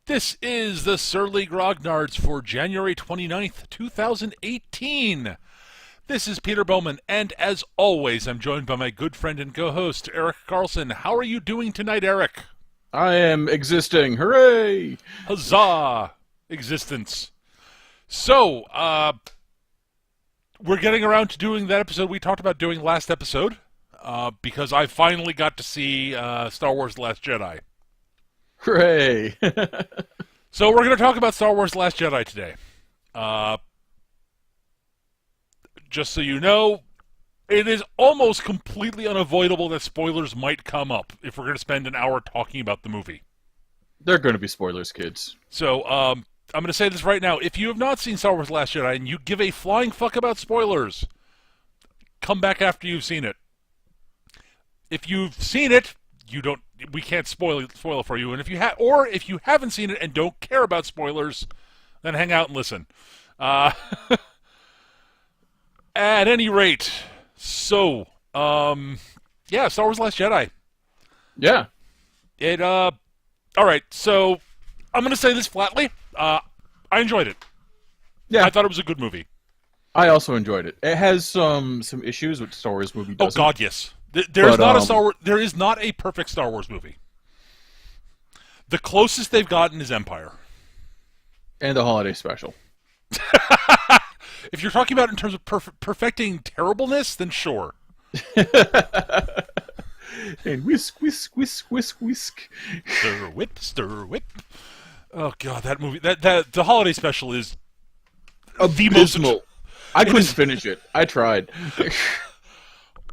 This is the Surly Grognards for January 29th, 2018. This is Peter Bowman, and as always, I'm joined by my good friend and co-host, Eric Carlson. How are you doing tonight, Eric? I am existing. Hooray! Huzzah! Existence. So, we're getting around to doing that episode we talked about doing last episode, because I finally got to see Star Wars Last Jedi. Hooray! So we're going to talk about Star Wars Last Jedi today. Just so you know, it is almost completely unavoidable that spoilers might come up if we're going to spend an hour talking about the movie. They're going to be spoilers, kids. So, I'm going to say this right now. If you have not seen Star Wars Last Jedi and you give a flying fuck about spoilers, come back after you've seen it. If you've seen it, we can't spoil it for you. And if you haven't seen it and don't care about spoilers, then hang out and listen. At any rate, so, yeah, Star Wars Last Jedi. Yeah. Alright, so, I'm going to say this flatly. I enjoyed it. Yeah. I thought it was a good movie. I also enjoyed it. It has some issues with Star Wars movie doesn't. Oh God, yes. There is not a perfect Star Wars movie. The closest they've gotten is Empire. And the holiday special. If you're talking about in terms of perfecting terribleness, then sure. And whisk, whisk, whisk, whisk, whisk. Stir whip, stir whip. Oh God, that movie, that the holiday special is abysmal. I couldn't finish it. I tried.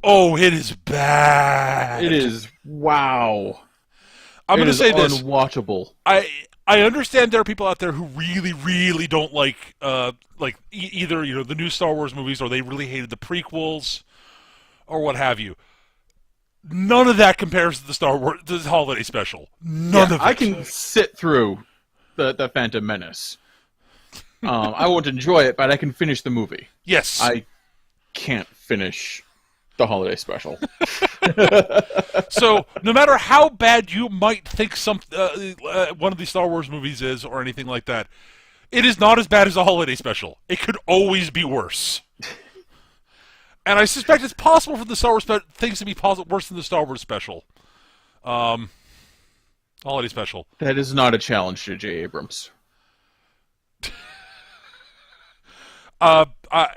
Oh, it is bad. It is, wow. I'm going to say this. Unwatchable. I understand there are people out there who really, really don't like either the new Star Wars movies, or they really hated the prequels, or what have you. None of that compares to the holiday special. None of it. I can sit through the Phantom Menace. I won't enjoy it, but I can finish the movie. Yes. I can't finish the holiday special. So, no matter how bad you might think one of these Star Wars movies is, or anything like that, it is not as bad as a holiday special. It could always be worse. And I suspect it's possible for the Star Wars things to be worse than the Star Wars special. Holiday special. That is not a challenge to J. Abrams.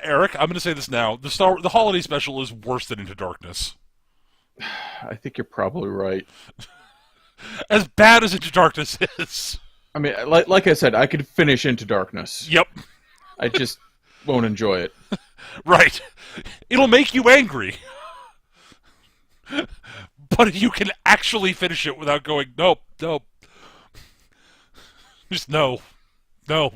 Eric, I'm going to say this now. The holiday special is worse than Into Darkness. I think you're probably right. As bad as Into Darkness is. I mean, like I said, I could finish Into Darkness. Yep. I just won't enjoy it. Right. It'll make you angry. But you can actually finish it without going, nope. Just no. No.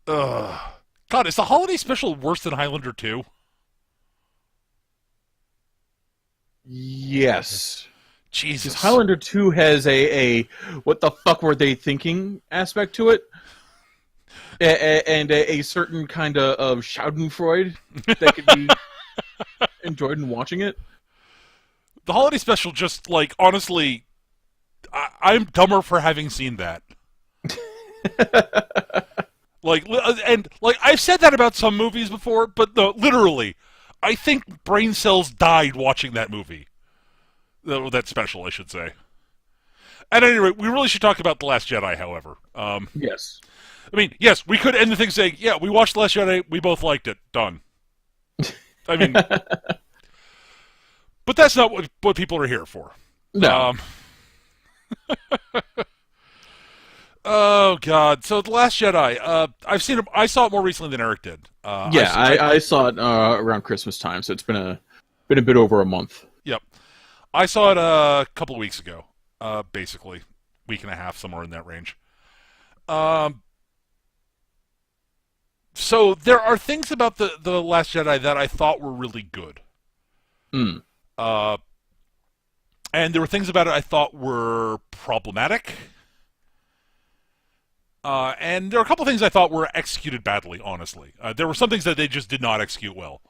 God, is the holiday special worse than Highlander 2? Yes. Jesus. Highlander 2 has a what the fuck were they thinking aspect to it. And a certain kind of schadenfreude that could be enjoyed in watching it. The holiday special just, honestly, I'm dumber for having seen that. I've said that about some movies before, but no, literally, I think brain cells died watching that movie. That special, I should say. At any rate, we really should talk about The Last Jedi, however. Yes. I mean, yes, we could end the thing saying, yeah, we watched The Last Jedi, we both liked it, done. I mean, but that's not what people are here for. No. Oh God! So The Last Jedi. I've seen it. I saw it more recently than Eric did. I saw it around Christmas time, so it's been a bit over a month. Yep, I saw it a couple of weeks ago. Basically, week and a half, somewhere in that range. So there are things about the Last Jedi that I thought were really good. Mm. And there were things about it I thought were problematic. And there are a couple things I thought were executed badly, honestly. There were some things that they just did not execute well.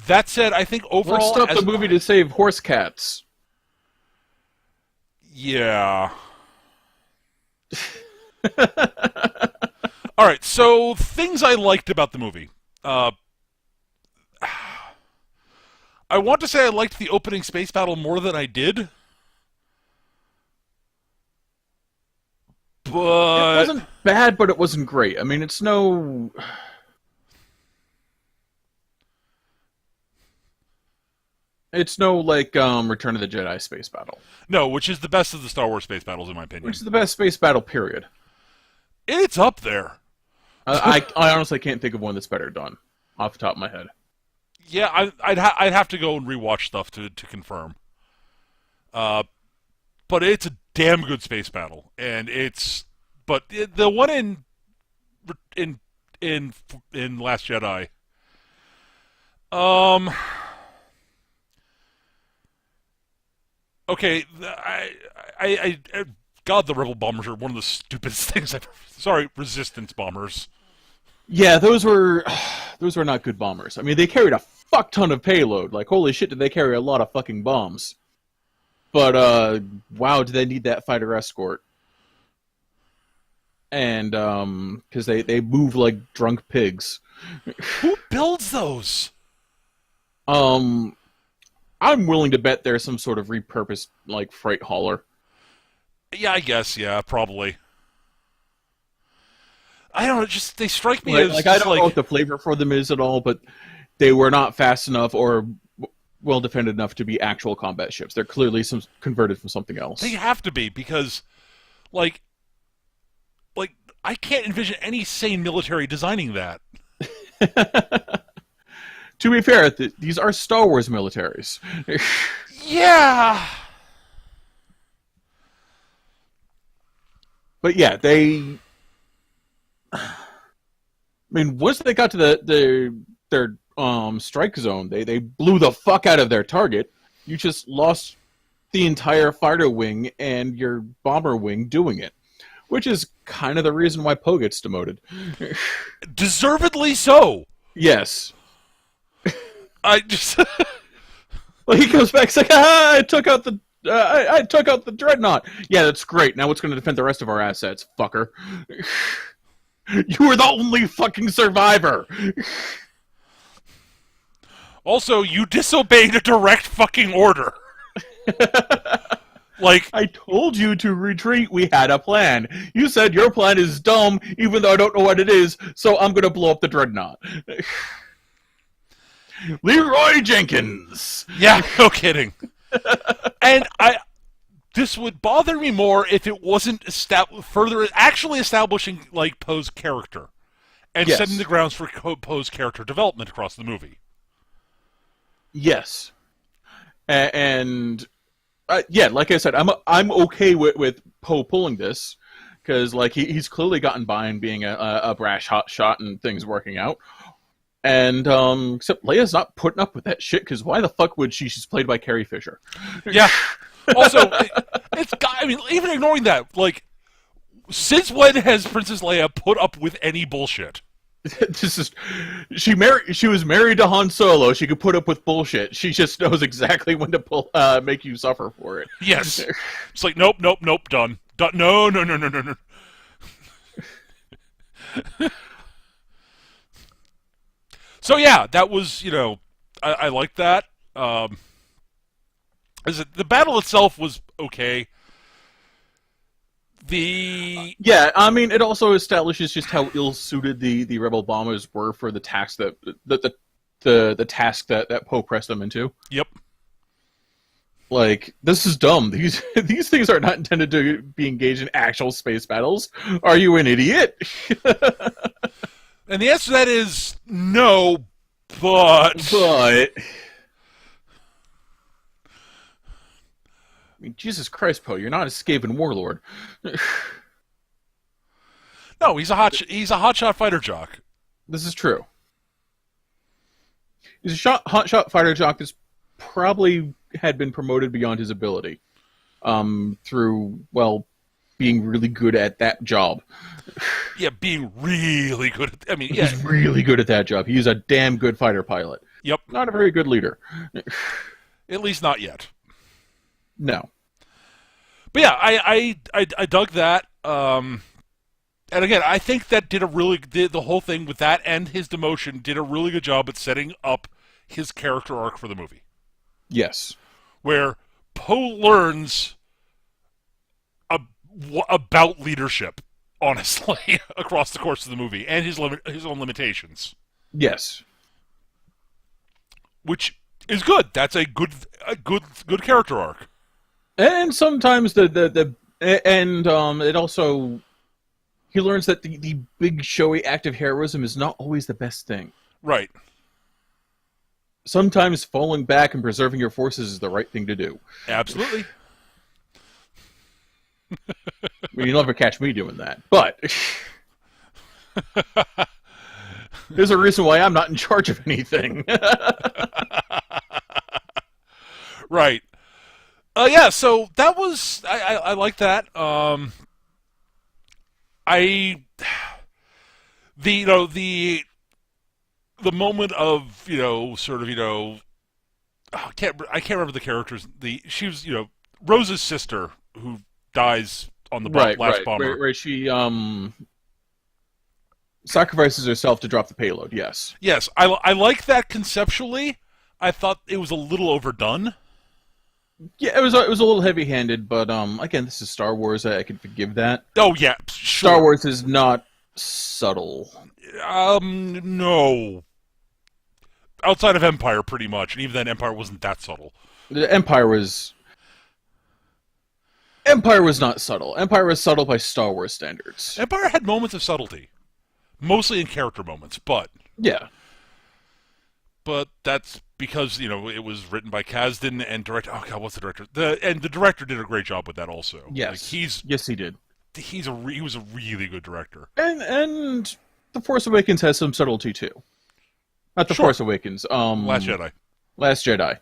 That said, I think overall... Let's stop the movie to save horse cats. Yeah. All right, so things I liked about the movie. Uh, I want to say I liked the opening space battle more than I did, It but wasn't bad, but it wasn't great. I mean, it's no like Return of the Jedi space battle, no, which is the best of the Star Wars space battles in my which opinion. is the best space battle period. It's up there. I honestly can't think of one that's better done off the top of my head. Yeah, I'd have to go and rewatch stuff to confirm. Uh, but it's a damn good space battle, and the one in in in Last Jedi. Um. Okay. God, the rebel bombers are one of the stupidest things I've. Sorry, resistance bombers. Yeah, those were not good bombers. I mean, they carried a fuck ton of payload. Like, holy shit, did they carry a lot of fucking bombs? But wow, did they need that fighter escort? And because they move like drunk pigs. Who builds those? Um, I'm willing to bet there's some sort of repurposed like freight hauler. Yeah, I guess. Yeah, probably. I don't know. Just they strike me Like, as I just don't know what the flavor for them is at all, but they were not fast enough or well defended enough to be actual combat ships. They're clearly some converted from something else. they have to be because, like, like I can't envision any sane military designing that. To be fair, these are Star Wars militaries. Yeah. But yeah, I mean, once they got to their strike zone, they blew the fuck out of their target. You just lost the entire fighter wing and your bomber wing doing it, which is kind of the reason why Poe gets demoted. Deservedly so. Yes. I just. Well, he comes back. It's like, ah, I took out the I took out the dreadnought. Yeah, that's great. Now what's going to defend the rest of our assets, fucker? You were the only fucking survivor. Also, you disobeyed a direct fucking order. Like, I told you to retreat. We had a plan. You said your plan is dumb, even though I don't know what it is, so I'm going to blow up the dreadnought. Leroy Jenkins. yeah, no kidding. And this would bother me more if it wasn't further actually establishing like Poe's character and Yes. setting the grounds for Poe's character development across the movie. Yes. And yeah, like I said, I'm okay with Poe pulling this because like he's clearly gotten by in being a brash hot shot and things working out. And except Leia's not putting up with that shit because why the fuck would she? She's played by Carrie Fisher. Yeah. Also, it's got. I mean, even ignoring that, like, since when has Princess Leia put up with any bullshit? This is she was married to Han Solo. She could put up with bullshit. She just knows exactly when to make you suffer for it. Yes. It's like, nope, nope, nope, done. Done. No, no, no, no, no, no. So yeah, that was, I liked that. The battle itself was okay. Yeah, I mean, it also establishes just how ill-suited the rebel bombers were for the task the task that Poe pressed them into. Yep. Like, this is dumb. These things are not intended to be engaged in actual space battles. Are you an idiot? And the answer to that is no, but I mean, Jesus Christ, Poe, you're not a Skaven warlord. no, he's a hotshot fighter jock. This is true. He's a hotshot fighter jock that's probably had been promoted beyond his ability through, well, being really good at that job. Yeah, being really good at, I mean, yeah. He's really good at that job. He's a damn good fighter pilot. Yep. Not a very good leader. At least not yet. No. But yeah, I dug that. And again, I think that did the whole thing with that and his demotion did a really good job at setting up his character arc for the movie, Yes. where Poe learns a, about leadership, honestly, across the course of the movie and his own limitations, Yes. which is good. That's a good character arc. And sometimes it also he learns that the big showy act of heroism is not always the best thing. Right. Sometimes falling back and preserving your forces is the right thing to do. Absolutely. I mean, you'll never catch me doing that. But there's a reason why I'm not in charge of anything. Right. Yeah, so that was I like that. I the the moment of sort of I can't remember the characters. She was Rose's sister who dies on the last bomber. Where she sacrifices herself to drop the payload. Yes. Yes, I like that conceptually. I thought it was a little overdone. Yeah, it was a little heavy-handed, but again, this is Star Wars. I can forgive that. Oh yeah, sure. Star Wars is not subtle. No. Outside of Empire, pretty much, and even then, Empire wasn't that subtle. The Empire was not subtle. Empire was subtle by Star Wars standards. Empire had moments of subtlety, mostly in character moments, but Yeah. that's because it was written by Kasdan and directed. Oh God, what's the director? The director did a great job with that also. Yes. Yes, he did. He was a really good director. And The Force Awakens has some subtlety too. Not The Force Awakens. Last Jedi. Last Jedi.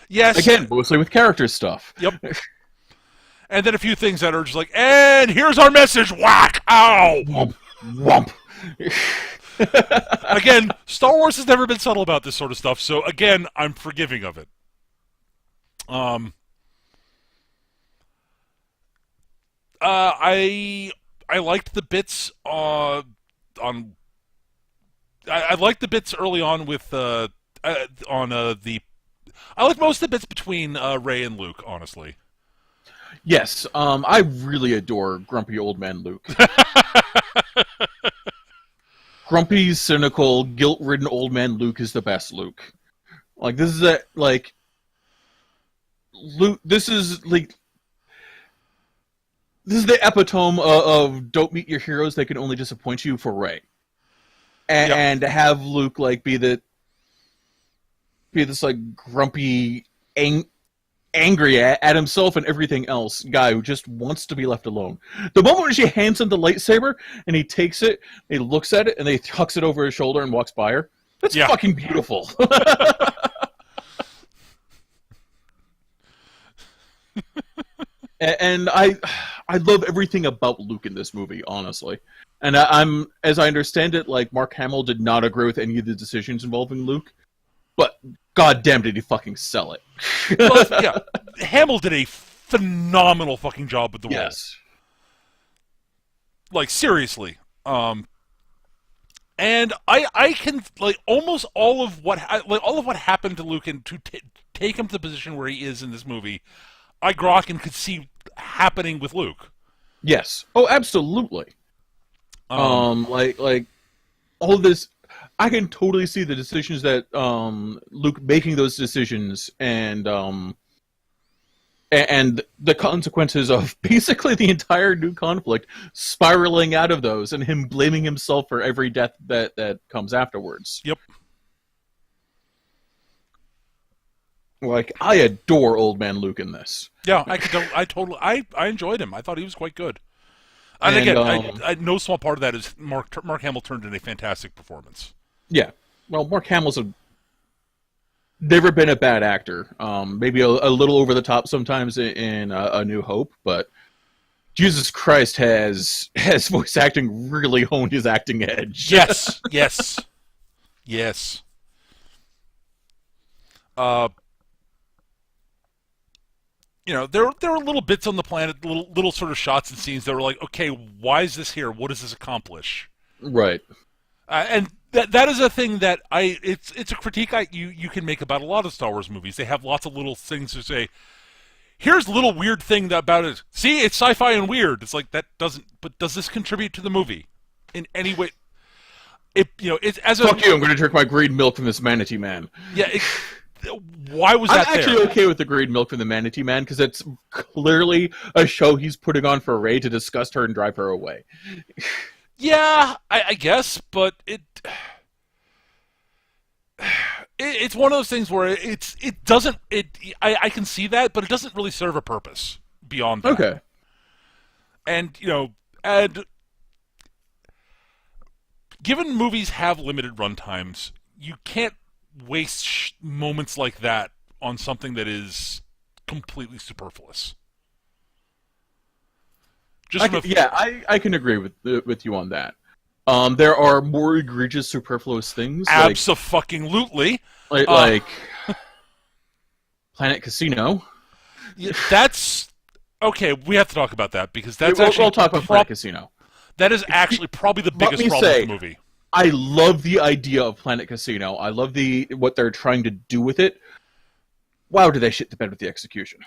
Yes. Again, mostly with character stuff. Yep. And then a few things that are just like, and here's our message. Whack! Ow! Whomp. Whomp. Again, Star Wars has never been subtle about this sort of stuff, so again, I'm forgiving of it. I liked the bits I liked the bits early on with I like most of the bits between Rey and Luke, honestly. Yes, I really adore grumpy old man Luke. Grumpy, cynical, guilt-ridden old man Luke is the best Luke. Like, this is Luke. This is the epitome of don't meet your heroes; they can only disappoint you for Rey. And to have Luke be this grumpy, angry at himself and everything else guy who just wants to be left alone. The moment when she hands him the lightsaber and he takes it, he looks at it and he tucks it over his shoulder and walks by her. That's fucking beautiful. And I love everything about Luke in this movie, honestly. And as I understand it, Mark Hamill did not agree with any of the decisions involving Luke, but goddamn did he fucking sell it. Well, yeah, Hamill did a phenomenal fucking job with the role. Yes. Seriously. And I can almost all of what happened to Luke and to take him to the position where he is in this movie, I grok and could see happening with Luke. Yes. Oh, absolutely. All this, I can totally see the decisions that Luke making those decisions and the consequences of basically the entire new conflict spiraling out of those and him blaming himself for every death that comes afterwards. Yep. I adore old man Luke in this. Yeah, I enjoyed him. I thought he was quite good. And again, no small part of that is Mark Hamill turned in a fantastic performance. Yeah. Well, Mark Hamill's never been a bad actor. Maybe a little over the top sometimes in A New Hope, but Jesus Christ has voice acting really honed his acting edge. Yes, yes, yes. there were little bits on the planet, little sort of shots and scenes that were like, okay, why is this here? What does this accomplish? Right. And that is a thing that it's a critique you can make about a lot of Star Wars movies. They have lots of little things to say. Here's a little weird thing about it. See, it's sci-fi and weird. It's like that doesn't. But does this contribute to the movie in any way? It's as a Fuck you! I'm going to drink my green milk from this manatee man. Yeah. Why was I'm that actually there? okay with the green milk from the manatee man because it's clearly a show he's putting on for Rey to disgust her and drive her away. Yeah, I guess, but it's one of those things where it doesn't. I can see that, but it doesn't really serve a purpose beyond that. Okay. And given movies have limited runtimes, you can't waste moments like that on something that is completely superfluous. I can agree with you on that. There are more egregious superfluous things, Abso-fucking-lutely. like Planet Casino. Yeah, that's okay. We have to talk about that because that's we'll talk about Planet Casino. That is actually probably the biggest problem with the movie. I love the idea of Planet Casino. I love what they're trying to do with it. Wow, do they shit the bed with the execution?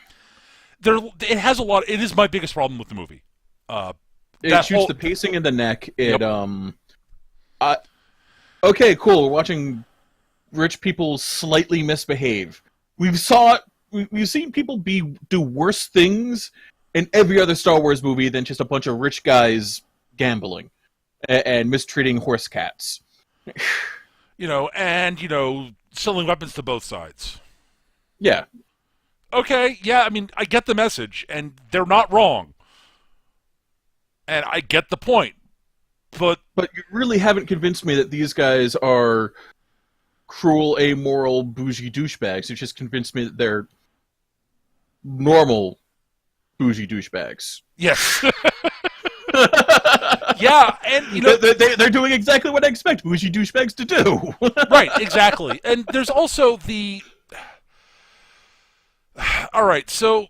It has a lot. It is my biggest problem with the movie. It shoots the pacing in the neck. Okay, cool. We're watching rich people slightly misbehave. We've seen people do worse things in every other Star Wars movie than just a bunch of rich guys gambling and mistreating horse cats. Selling weapons to both sides. Yeah. Okay, yeah, I mean, I get the message, and they're not wrong. And I get the point. But you really haven't convinced me that these guys are cruel, amoral, bougie douchebags. You've just convinced me that they're normal bougie douchebags. Yes. Yeah, and they're doing exactly what I expect bougie douchebags to do. Right, exactly. And there's also all right, so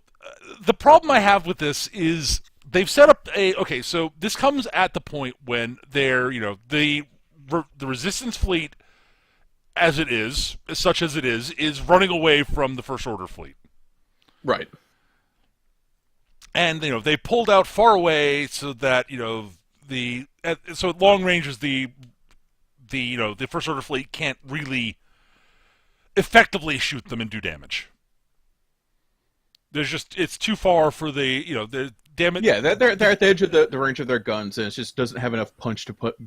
the problem I have with this is they've set up so this comes at the point when the Resistance fleet, such as it is running away from the First Order fleet. Right. And they pulled out far away so that so at long ranges the First Order fleet can't really effectively shoot them and do damage. It's too far for the damage. Yeah, they're at the edge of the range of their guns, and it just doesn't have enough punch to put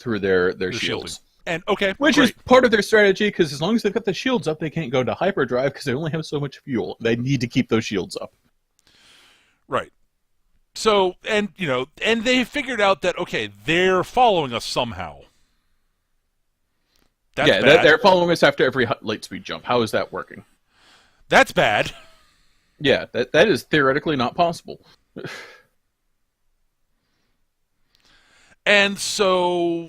through their shields. Shielding. And which is part of their strategy, because as long as they've got the shields up, they can't go into hyperdrive because they only have so much fuel. They need to keep those shields up. Right. So and they figured out that they're following us somehow. That's bad. They're following us after every light speed jump. How is that working? That's bad. Yeah, that is theoretically not possible. And so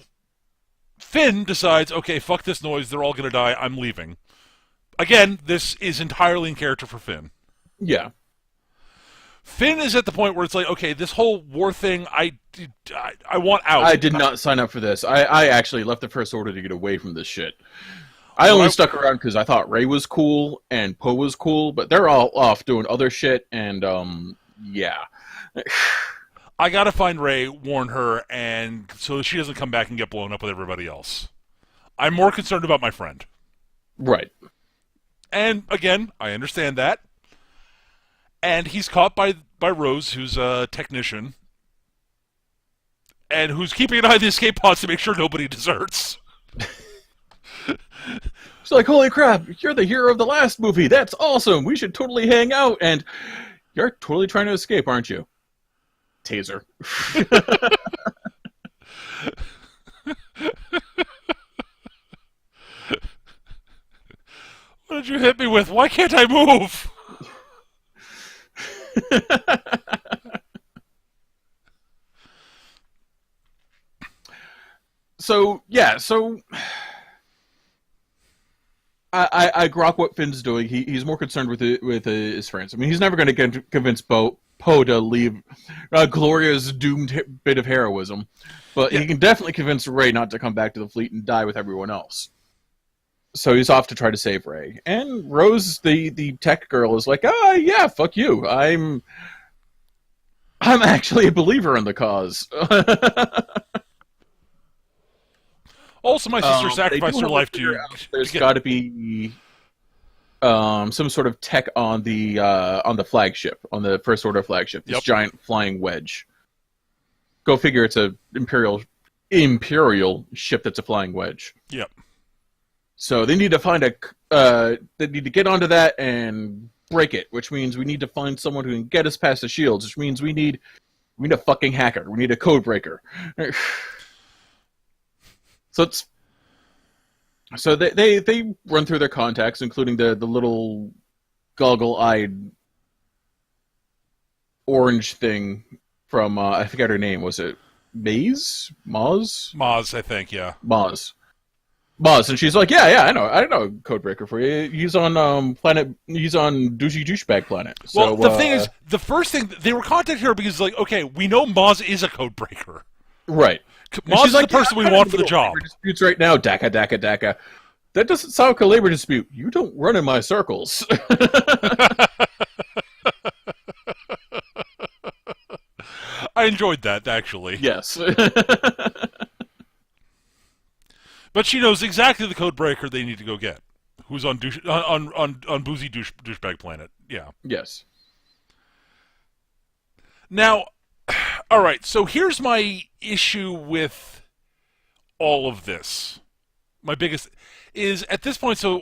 Finn decides, okay, fuck this noise, they're all going to die, I'm leaving. Again, this is entirely in character for Finn. Yeah. Finn is at the point where it's like, okay, this whole war thing, I want out. I did not sign up for this. I actually left the First Order to get away from this shit. I only stuck around because I thought Rey was cool and Poe was cool, but they're all off doing other shit, and yeah. I gotta find Rey, warn her, and so she doesn't come back and get blown up with everybody else. I'm more concerned about my friend. Right. And again, I understand that. And he's caught by Rose, who's a technician, and who's keeping an eye on the escape pods to make sure nobody deserts. It's like, holy crap, you're the hero of the last movie. That's awesome. We should totally hang out. And you're totally trying to escape, aren't you? Taser. What did you hit me with? Why can't I move? So I grok what Finn's doing. He's more concerned with his friends. I mean, he's never going to convince Poe to leave Gloria's doomed bit of heroism, but Yeah. he can definitely convince Rey not to come back to the fleet and die with everyone else. So he's off to try to save Rey. And Rose, the tech girl, is like, yeah, fuck you. I'm actually a believer in the cause. Also, my sister They sacrificed do her have life figure to out there's get. got to be some sort of tech on the flagship, on the First Order flagship, this Yep. giant flying wedge. Go figure, it's a imperial ship that's a flying wedge. Yep. So they need to find they need to get onto that and break it, which means we need to find someone who can get us past the shields, which means we need a fucking hacker. We need a code breaker. So they run through their contacts, including the little goggle-eyed orange thing from I forget her name. Was it Maz? Maz, I think, yeah. Maz. And she's like, yeah, I know a codebreaker for you. He's on planet. He's on douchebag planet. So, Well, the thing is, the first thing they were contacting her because, like, okay, we know Maz is a code breaker. right. Maz is the person we want for the job. Labor disputes right now. Daka. That doesn't sound like a labor dispute. You don't run in my circles. I enjoyed that, actually. Yes. But she knows exactly the code breaker they need to go get. Who's on boozy douchebag planet? Yeah. Yes. Now, all right. So here's my issue with all of this. My biggest is at this point. So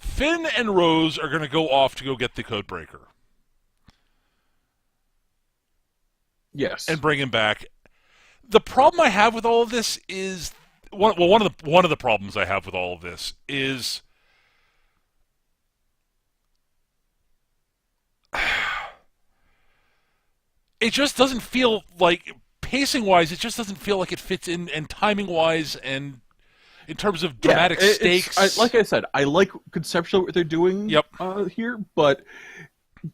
Finn and Rose are going to go off to go get the code breaker Yes. and bring him back. The problem I have with all of this is one of the problems I have with all of this is it just doesn't feel like pacing wise. It just doesn't feel like it fits in, and timing wise, and in terms of dramatic stakes. Like I said, I like conceptually what they're doing. Yep. Here, but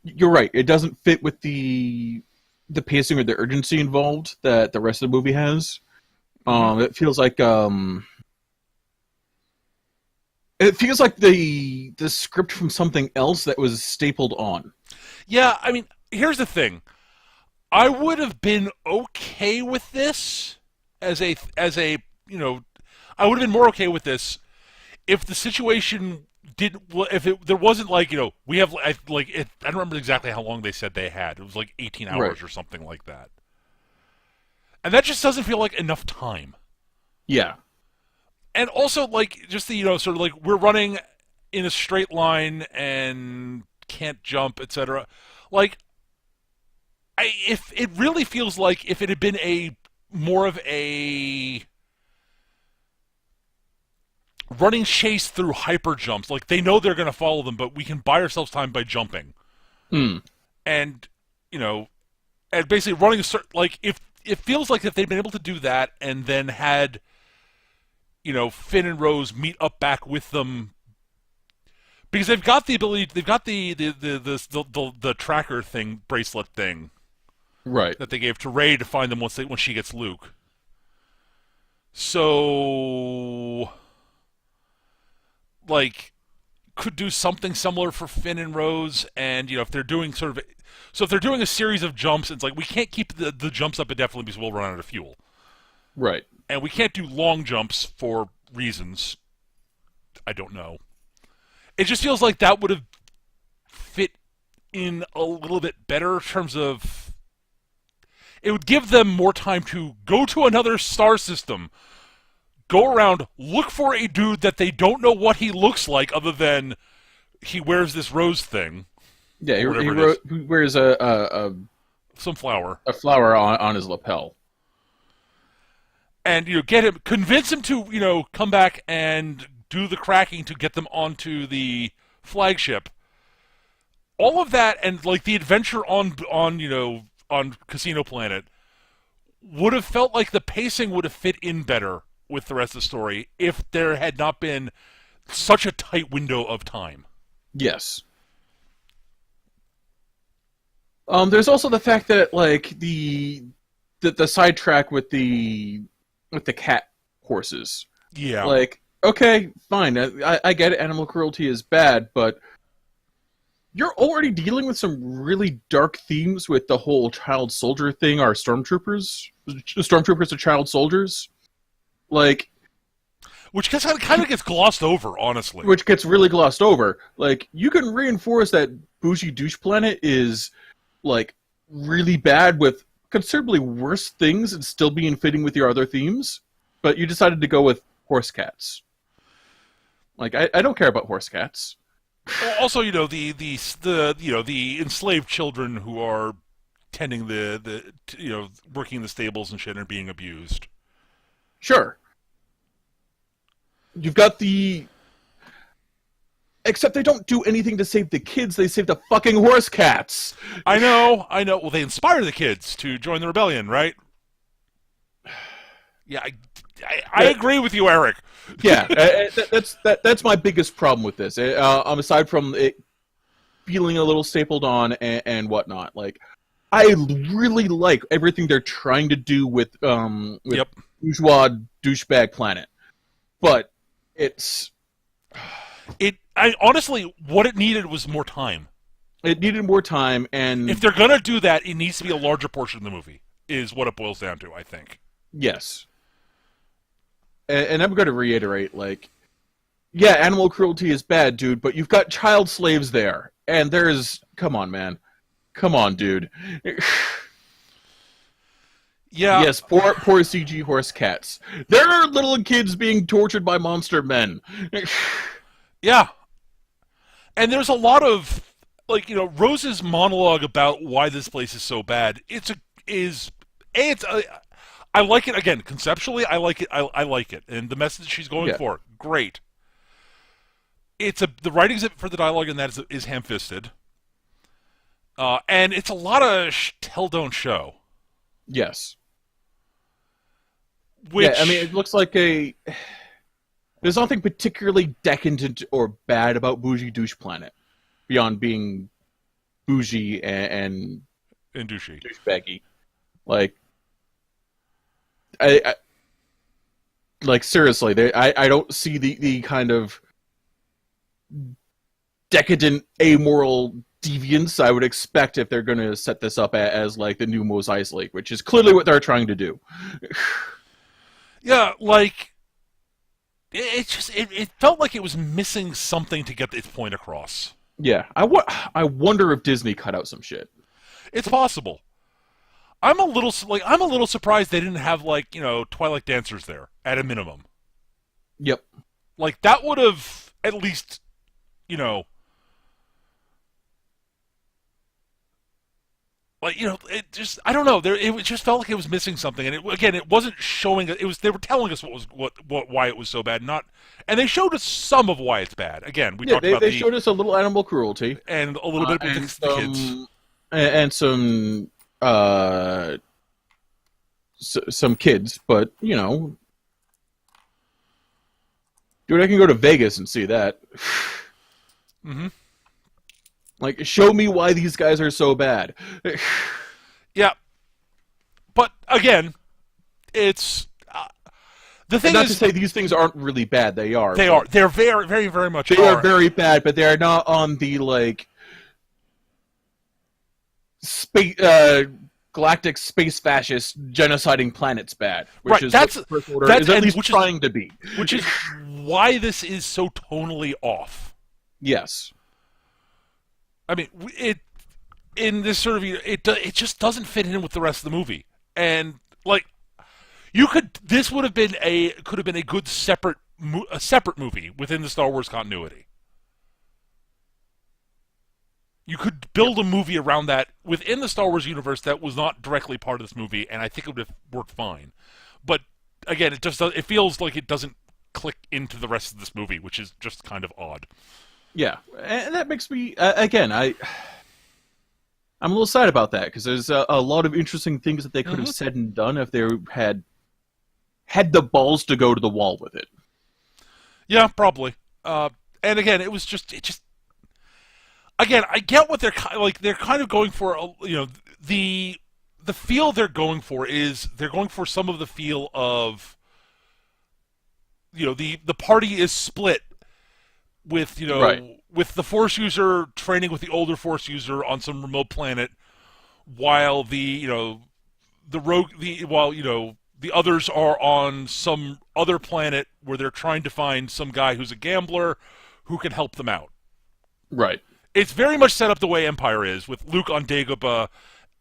you're right. It doesn't fit with the pacing or the urgency involved that the rest of the movie has. It feels like the script from something else that was stapled on. Yeah, I mean, here's the thing. I would have been okay with this as a I would have been more okay with this if the situation there wasn't like, we have I don't remember exactly how long they said they had. It was like 18 hours Right. or something like that. And that just doesn't feel like enough time. Yeah. And also, like, just the, sort of like we're running in a straight line and can't jump, etc. Like, if it really feels like if it had been a more of a running chase through hyper jumps, like they know they're going to follow them, but we can buy ourselves time by jumping. Hmm. And, and basically running like if it feels like if they'd been able to do that and then had, Finn and Rose meet up back with them, because they've got the ability, they've got the tracker thing, bracelet thing Right. that they gave to Rey to find them when she gets Luke. So, like, could do something similar for Finn and Rose, and if they're doing if they're doing a series of jumps, it's like we can't keep the jumps up indefinitely because we'll run out of fuel. Right. And we can't do long jumps for reasons I don't know. It just feels like that would have fit in a little bit better in terms of it would give them more time to go to another star system, go around, look for a dude that they don't know what he looks like other than he wears this rose thing. Yeah, he wears Some flower. a flower on his lapel. And get him, convince him to come back and do the cracking to get them onto the flagship. All of that and like the adventure on Casino Planet would have felt like the pacing would have fit in better with the rest of the story if there had not been such a tight window of time. Yes. There's also the fact that like the sidetrack with the cat horses. Yeah. Like, okay, fine, I get it. Animal cruelty is bad, but you're already dealing with some really dark themes with the whole child soldier thing. Are stormtroopers are child soldiers? Like, which kind of gets glossed over, honestly. which gets really glossed over. Like, you can reinforce that Bougie Douche Planet is like really bad with considerably worse things and still being fitting with your other themes, but you decided to go with horse cats. Like, I don't care about horse cats. Also, the enslaved children who are tending the working in the stables and shit and are being abused. Sure. You've got the... Except they don't do anything to save the kids, they save the fucking horse cats! I know. Well, they inspire the kids to join the rebellion, right? Yeah, I agree with you, Eric. Yeah, that's my biggest problem with this. Aside from it feeling a little stapled on and whatnot, like, I really like everything they're trying to do with Yep. Bourgeois Douchebag Planet, but it's... honestly, what it needed was more time. It needed more time, and... If they're gonna do that, it needs to be a larger portion of the movie, is what it boils down to, I think. Yes. And I'm going to reiterate, like, yeah, animal cruelty is bad, dude, but you've got child slaves there, and there's... Come on, man. Come on, dude. Yeah. Yes, poor CG horse cats. There are little kids being tortured by monster men. Yeah. And there's a lot of, like, Rose's monologue about why this place is so bad. I like it. Again, conceptually, I like it. I like it, and the message she's going for, great. The writing for the dialogue in that is ham-fisted, and it's a lot of tell don't show. Yes. Which, yeah, I mean, it looks like there's nothing particularly decadent or bad about Bougie Douche Planet, beyond being bougie and douchey, douchebaggy. Like, I like, seriously, I don't see the kind of decadent, amoral deviance I would expect if they're going to set this up as like the new Mos Eisley, which is clearly what they're trying to do. Yeah, like, it felt like it was missing something to get its point across. Yeah, I wonder if Disney cut out some shit. It's possible. I'm a little surprised they didn't have, like, Twilight Dancers there at a minimum. Yep. Like, that would have at least, like, it just, I don't know. It just felt like it was missing something, and it wasn't showing. They were telling us why it was so bad, and they showed us some of why it's bad. Again, they showed us a little animal cruelty and a little bit with the kids and some kids, but dude, I can go to Vegas and see that. Mm-hmm. Like, show me why these guys are so bad. Yeah, but again, it's the thing. And not to say these things aren't really bad. They are. They are. They're very, very, very much. They are very bad, but they are not on the like space. Galactic space fascist genociding planets bad, which right, is that's what First Order is at least trying to be. Which is why this is so tonally off. Yes. I mean, in this sort of, it just doesn't fit in with the rest of the movie, and like, this could have been a good separate movie within the Star Wars continuity. You could build a movie around that within the Star Wars universe that was not directly part of this movie, and I think it would have worked fine. But again, it feels like it doesn't click into the rest of this movie, which is just kind of odd. Yeah, and that makes me again. I'm a little sad about that because there's a lot of interesting things that they could have said and done if they had had the balls to go to the wall with it. Yeah, probably. And again, it just again, I get what they're like. They're kind of going for, the feel they're going for is they're going for some of the feel of, the party is split with Right. with the Force user training with the older Force user on some remote planet, while the rogue the while the others are on some other planet where they're trying to find some guy who's a gambler who can help them out. Right. It's very much set up the way Empire is, with Luke on Dagobah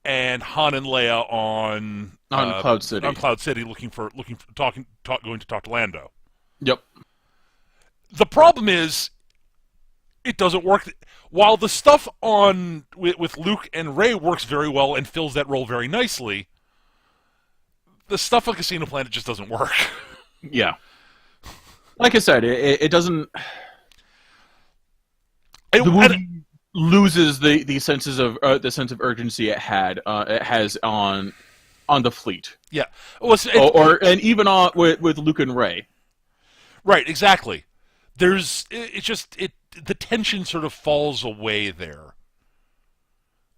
and Han and Leia On Cloud City. on Cloud City, going to talk to Lando. Yep. The problem is, it doesn't work. While the stuff with Luke and Rey works very well and fills that role very nicely, the stuff on Casino Planet just doesn't work. Yeah. Like I said, it doesn't. The movie loses the sense of urgency it has on the fleet. Yeah, And even on with Luke and Rey. Right, exactly. The tension sort of falls away there,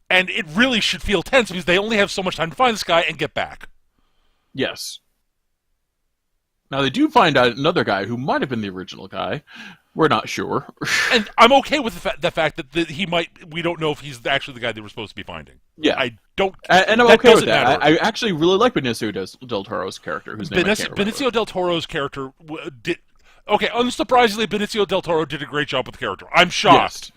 and it really should feel tense because they only have so much time to find this guy and get back. Yes. Now they do find out another guy who might have been the original guy. We're not sure. And I'm okay with the fact that we don't know if he's actually the guy they were supposed to be finding. Yeah. I don't. And I'm okay with that. Matter. I actually really like Benicio del Toro's character, whose name I can't remember. Benicio del Toro's character did. Okay, unsurprisingly, Benicio del Toro did a great job with the character. I'm shocked. Yes.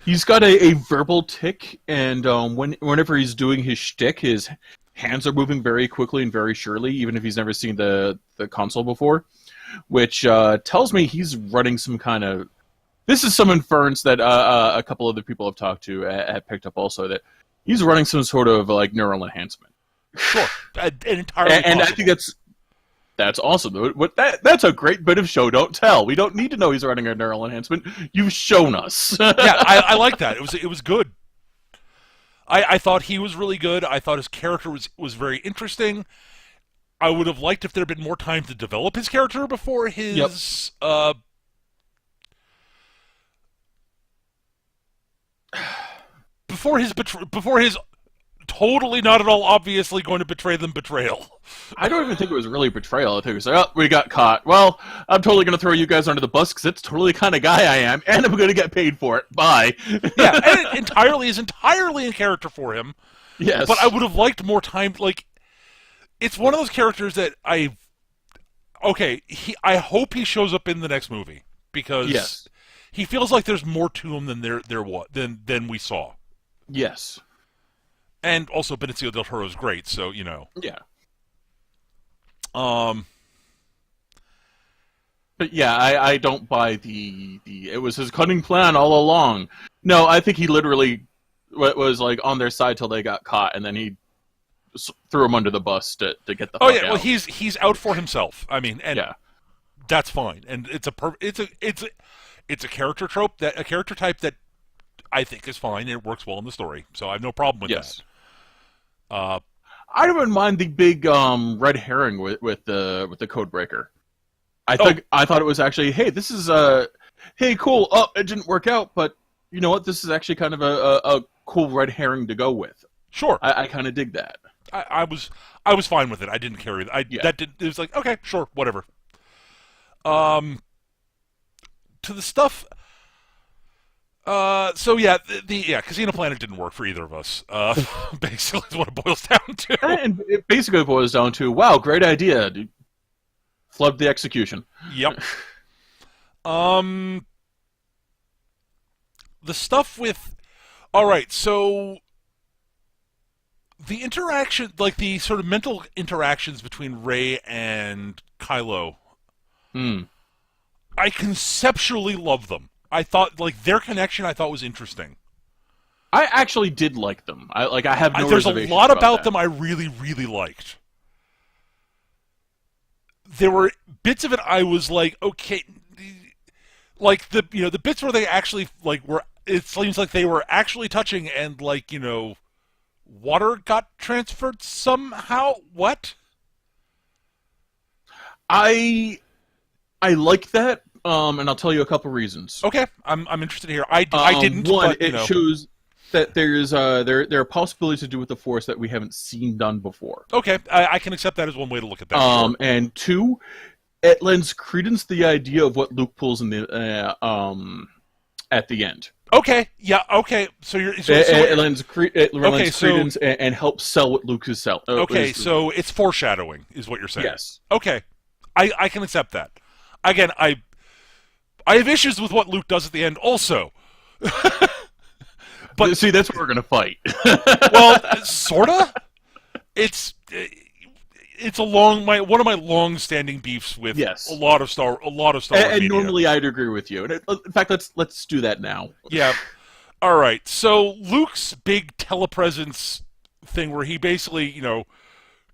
He's got a verbal tick, and whenever he's doing his shtick, his hands are moving very quickly and very surely, even if he's never seen the console before, which tells me he's running some kind of... This is some inference that a couple other people I've talked to have picked up also, that he's running some sort of like neural enhancement. Sure, entirely and I think that's awesome. That's a great bit of show don't tell. We don't need to know he's running a neural enhancement. You've shown us. Yeah, I like that. It was good. I thought he was really good. I thought his character was very interesting. I would have liked if there had been more time to develop his character before his before his totally not at all obviously going to betray them betrayal. I don't even think it was really betrayal. I think it was like, oh, we got caught. Well, I'm totally going to throw you guys under the bus because it's totally the kind of guy I am, and I'm going to get paid for it. Bye. Yeah, and it is entirely in character for him. Yes. But I would have liked more time. Like, it's one of those characters that I hope he shows up in the next movie, because he feels like there's more to him than we saw. Yes. And also Benicio del Toro is great, so Yeah. Um. But yeah, I don't buy the it was his cunning plan all along. No, I think he literally was like on their side till they got caught, and then he threw him under the bus to get the fuck out. Well, he's out for himself. I mean, and that's fine. And it's a character trope, a character type that I think is fine, and it works well in the story. So I have no problem with that. I don't mind the big red herring with the code breaker. I thought it was actually, hey, this is hey, cool. Oh, it didn't work out, but you know what? This is actually kind of a cool red herring to go with. Sure, I kind of dig that. I was fine with it. I didn't care. It was like, okay, sure, whatever. To the stuff. So yeah, the Casino Planet didn't work for either of us. Basically, is what it boils down to. And it basically boils down to, wow, great idea. Flubbed the execution. Yep. The stuff with... Alright, so... The interaction, like the sort of mental interactions between Rey and Kylo, I conceptually love them. I thought, like, their connection I thought was interesting. I actually did like them. I have no There's a reservations lot about that. them I really, really liked. There were bits of it I was like, okay, like the bits where they actually it seems like they were actually touching, and water got transferred somehow. What? I like that, and I'll tell you a couple reasons. Okay, I'm interested here. I didn't. One, but, it shows that there are possibilities to do with the Force that we haven't seen done before. Okay, I can accept that as one way to look at that. Sure. And two, it lends credence to the idea of what Luke pulls in the at the end. Okay, yeah, okay. So you're it lends okay, credence and helps sell what Luke is selling. Okay, so it's foreshadowing, is what you're saying. Yes. Okay, I can accept that. Again, I have issues with what Luke does at the end, also. But see, that's what we're gonna fight. Well, sorta. It's one of my long-standing beefs with a lot of Star Wars and media. Normally, I'd agree with you. And in fact, let's do that now. Yeah. All right. So Luke's big telepresence thing, where he basically,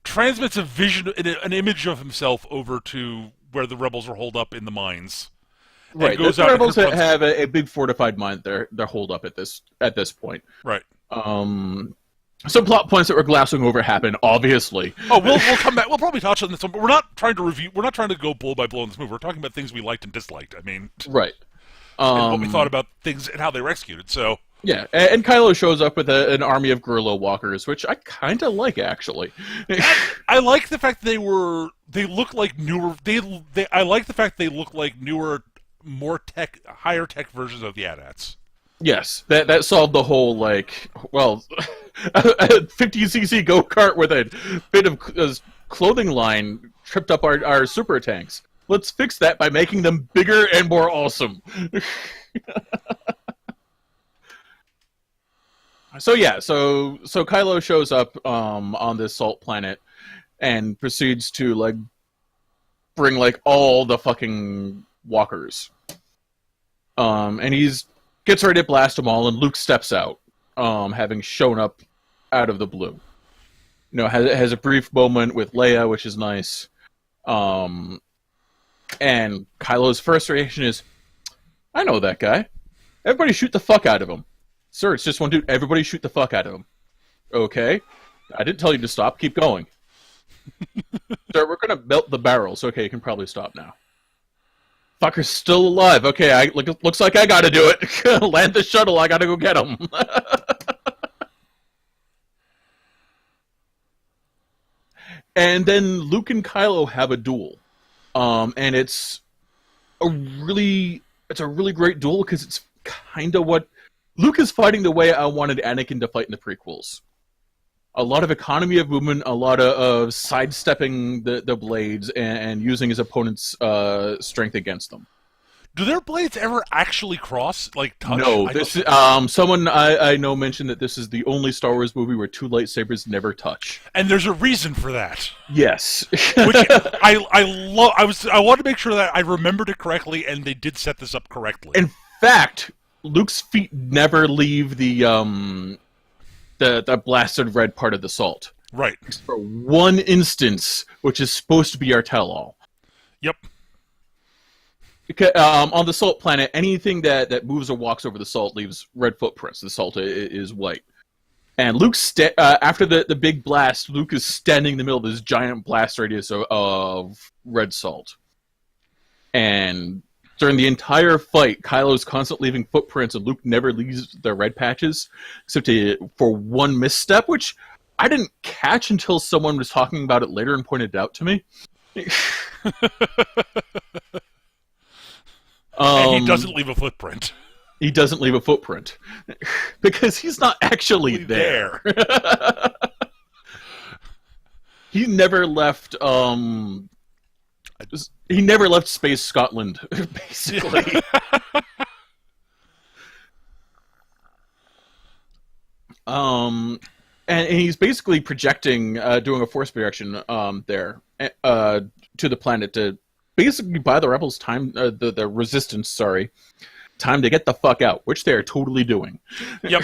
transmits a vision, an image of himself over to where the rebels are holed up in the mines. Right. The rebels have a big fortified mine. They're holed up at this point. Right. Some plot points that we're glassing over happen, obviously. Oh, we'll come back. We'll probably touch on this one, but we're not trying to review. We're not trying to go blow by blow in this movie. We're talking about things we liked and disliked. I mean, right. And what we thought about things and how they were executed. So yeah, and Kylo shows up with an army of guerrilla walkers, which I kind of like, actually. I like the fact they look like newer. I like the fact they look like newer, higher tech versions of the AT-ATs. Yes, that solved the whole, a 50cc go-kart with a bit of clothing line tripped up our super tanks. Let's fix that by making them bigger and more awesome. So Kylo shows up on this salt planet and proceeds to bring all the fucking walkers. And gets ready to blast them all, and Luke steps out, having shown up out of the blue. Has a brief moment with Leia, which is nice. And Kylo's first reaction is, I know that guy. Everybody shoot the fuck out of him. Sir, it's just one dude. Everybody shoot the fuck out of him. Okay. I didn't tell you to stop. Keep going. Sir, we're going to melt the barrels. Okay, you can probably stop now. Fucker's still alive. Okay, looks like I gotta do it. Land the shuttle. I gotta go get him. And then Luke and Kylo have a duel, and it's a really great duel because it's kind of what Luke is fighting the way I wanted Anakin to fight in the prequels. A lot of economy of movement, a lot of sidestepping the blades and using his opponent's strength against them. Do their blades ever actually cross? Touch? No. Someone I know mentioned that this is the only Star Wars movie where two lightsabers never touch. And there's a reason for that. Yes. Which I wanted to make sure that I remembered it correctly, and they did set this up correctly. In fact, Luke's feet never leave the blasted red part of the salt. Right. For one instance, which is supposed to be our tell-all. Yep. Because, on the salt planet, anything that moves or walks over the salt leaves red footprints. The salt is white. And Luke's after the big blast, Luke is standing in the middle of this giant blast radius of red salt. And during the entire fight, Kylo's constantly leaving footprints, and Luke never leaves the red patches, except for one misstep, which I didn't catch until someone was talking about it later and pointed it out to me. And he doesn't leave a footprint. He doesn't leave a footprint. Because he's not actually there. He never left Space Scotland, basically. And he's basically projecting, doing a force projection there to the planet to basically buy the rebels time, the resistance, time to get the fuck out, which they are totally doing. Yep.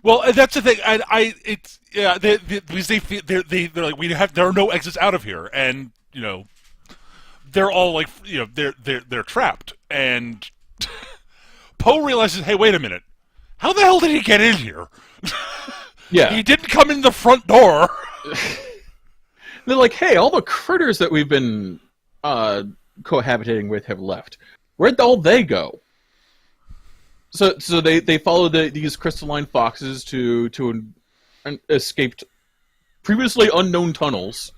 Well, that's the thing. They're like, there are no exits out of here, and they're all like, they're trapped, and Poe realizes, hey, wait a minute, how the hell did he get in here? Yeah, he didn't come in the front door. They're like, hey, all the critters that we've been cohabitating with have left. Where'd all they go? So they follow these crystalline foxes to escaped previously unknown tunnels,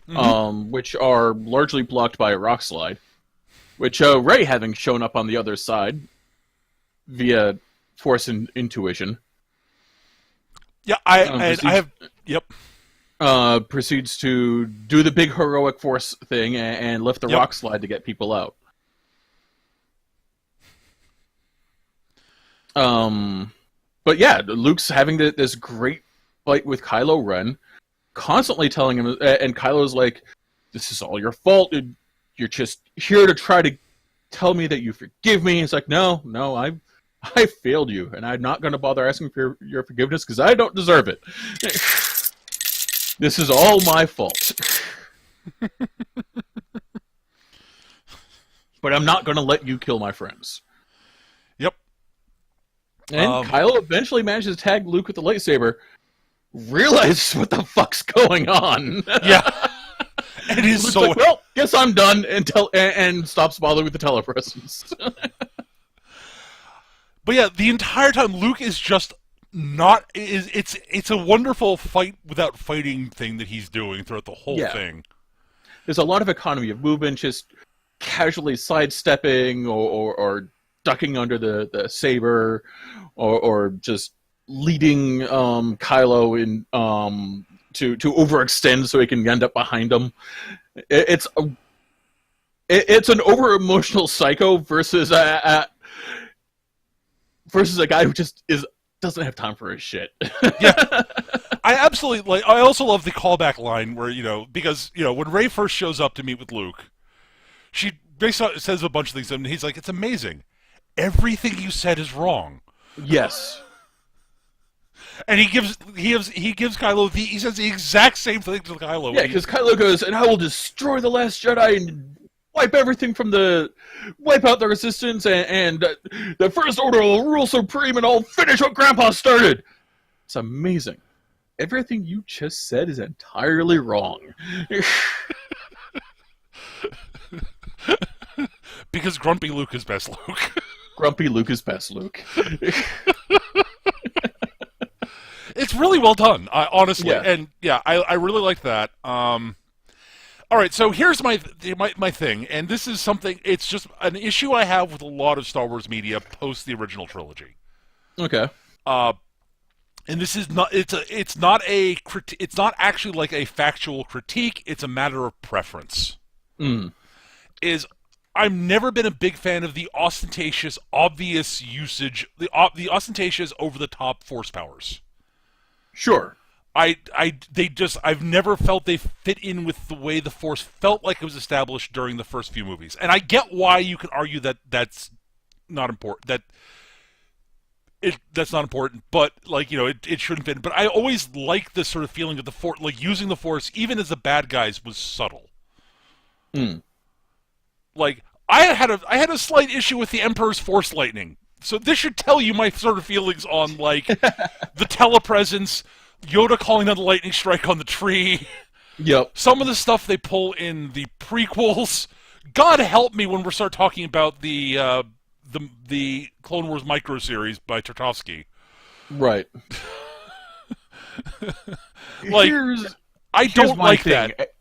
which are largely blocked by a rock slide. Which Rey, having shown up on the other side via force and intuition, Yeah, I have. Yep. Proceeds to do the big heroic force thing and lift the rock slide to get people out. But yeah, Luke's having this great fight with Kylo Ren, constantly telling him, and Kylo's like, "This is all your fault. You're just here to try to tell me that you forgive me." It's like, no, I failed you, and I'm not going to bother asking for your forgiveness because I don't deserve it. This is all my fault. But I'm not going to let you kill my friends. Yep. And Kylo eventually manages to tag Luke with the lightsaber, realizes what the fuck's going on. Yeah. It is Luke's so. like, well, guess I'm done, and stops bothering with the telepresence. But yeah, the entire time Luke is just not. It's a wonderful fight without fighting thing that he's doing throughout the whole thing. There's a lot of economy of movement, just casually sidestepping or ducking under the saber, or just leading Kylo in to overextend so he can end up behind him. It's an over emotional psycho versus a guy who just doesn't have time for his shit. Yeah. I absolutely like. I also love the callback line where because when Rey first shows up to meet with Luke, she basically says a bunch of things, and he's like, "It's amazing. Everything you said is wrong." Yes. And he gives Kylo he says the exact same thing to Kylo. Yeah, because Kylo goes, "And I will destroy the Last Jedi and wipe everything wipe out the Resistance, and the First Order will rule supreme, and I'll finish what Grandpa started." It's amazing. Everything you just said is entirely wrong. Because Grumpy Luke is best Luke. Grumpy Luke is best Luke. It's really well done, honestly. Yeah. And yeah, I really like that. All right, so here's my thing, and this is something. It's just an issue I have with a lot of Star Wars media post the original trilogy. Okay. And this is not. It's not actually like a factual critique. It's a matter of preference. I've never been a big fan of the ostentatious, obvious usage, the ostentatious, over the top force powers. Sure. I've never felt they fit in with the way the Force felt like it was established during the first few movies. And I get why you could argue that that's not important, that's not important, but it shouldn't fit. But I always liked this sort of feeling of the Force, like using the Force, even as the bad guys, was subtle. Like, I had a slight issue with the Emperor's Force lightning. So this should tell you my sort of feelings on, like, the telepresence, Yoda calling down the lightning strike on the tree. Yep. Some of the stuff they pull in the prequels. God help me when we start talking about the Clone Wars micro series by Tartakovsky. Right. Like, I don't like thing. that.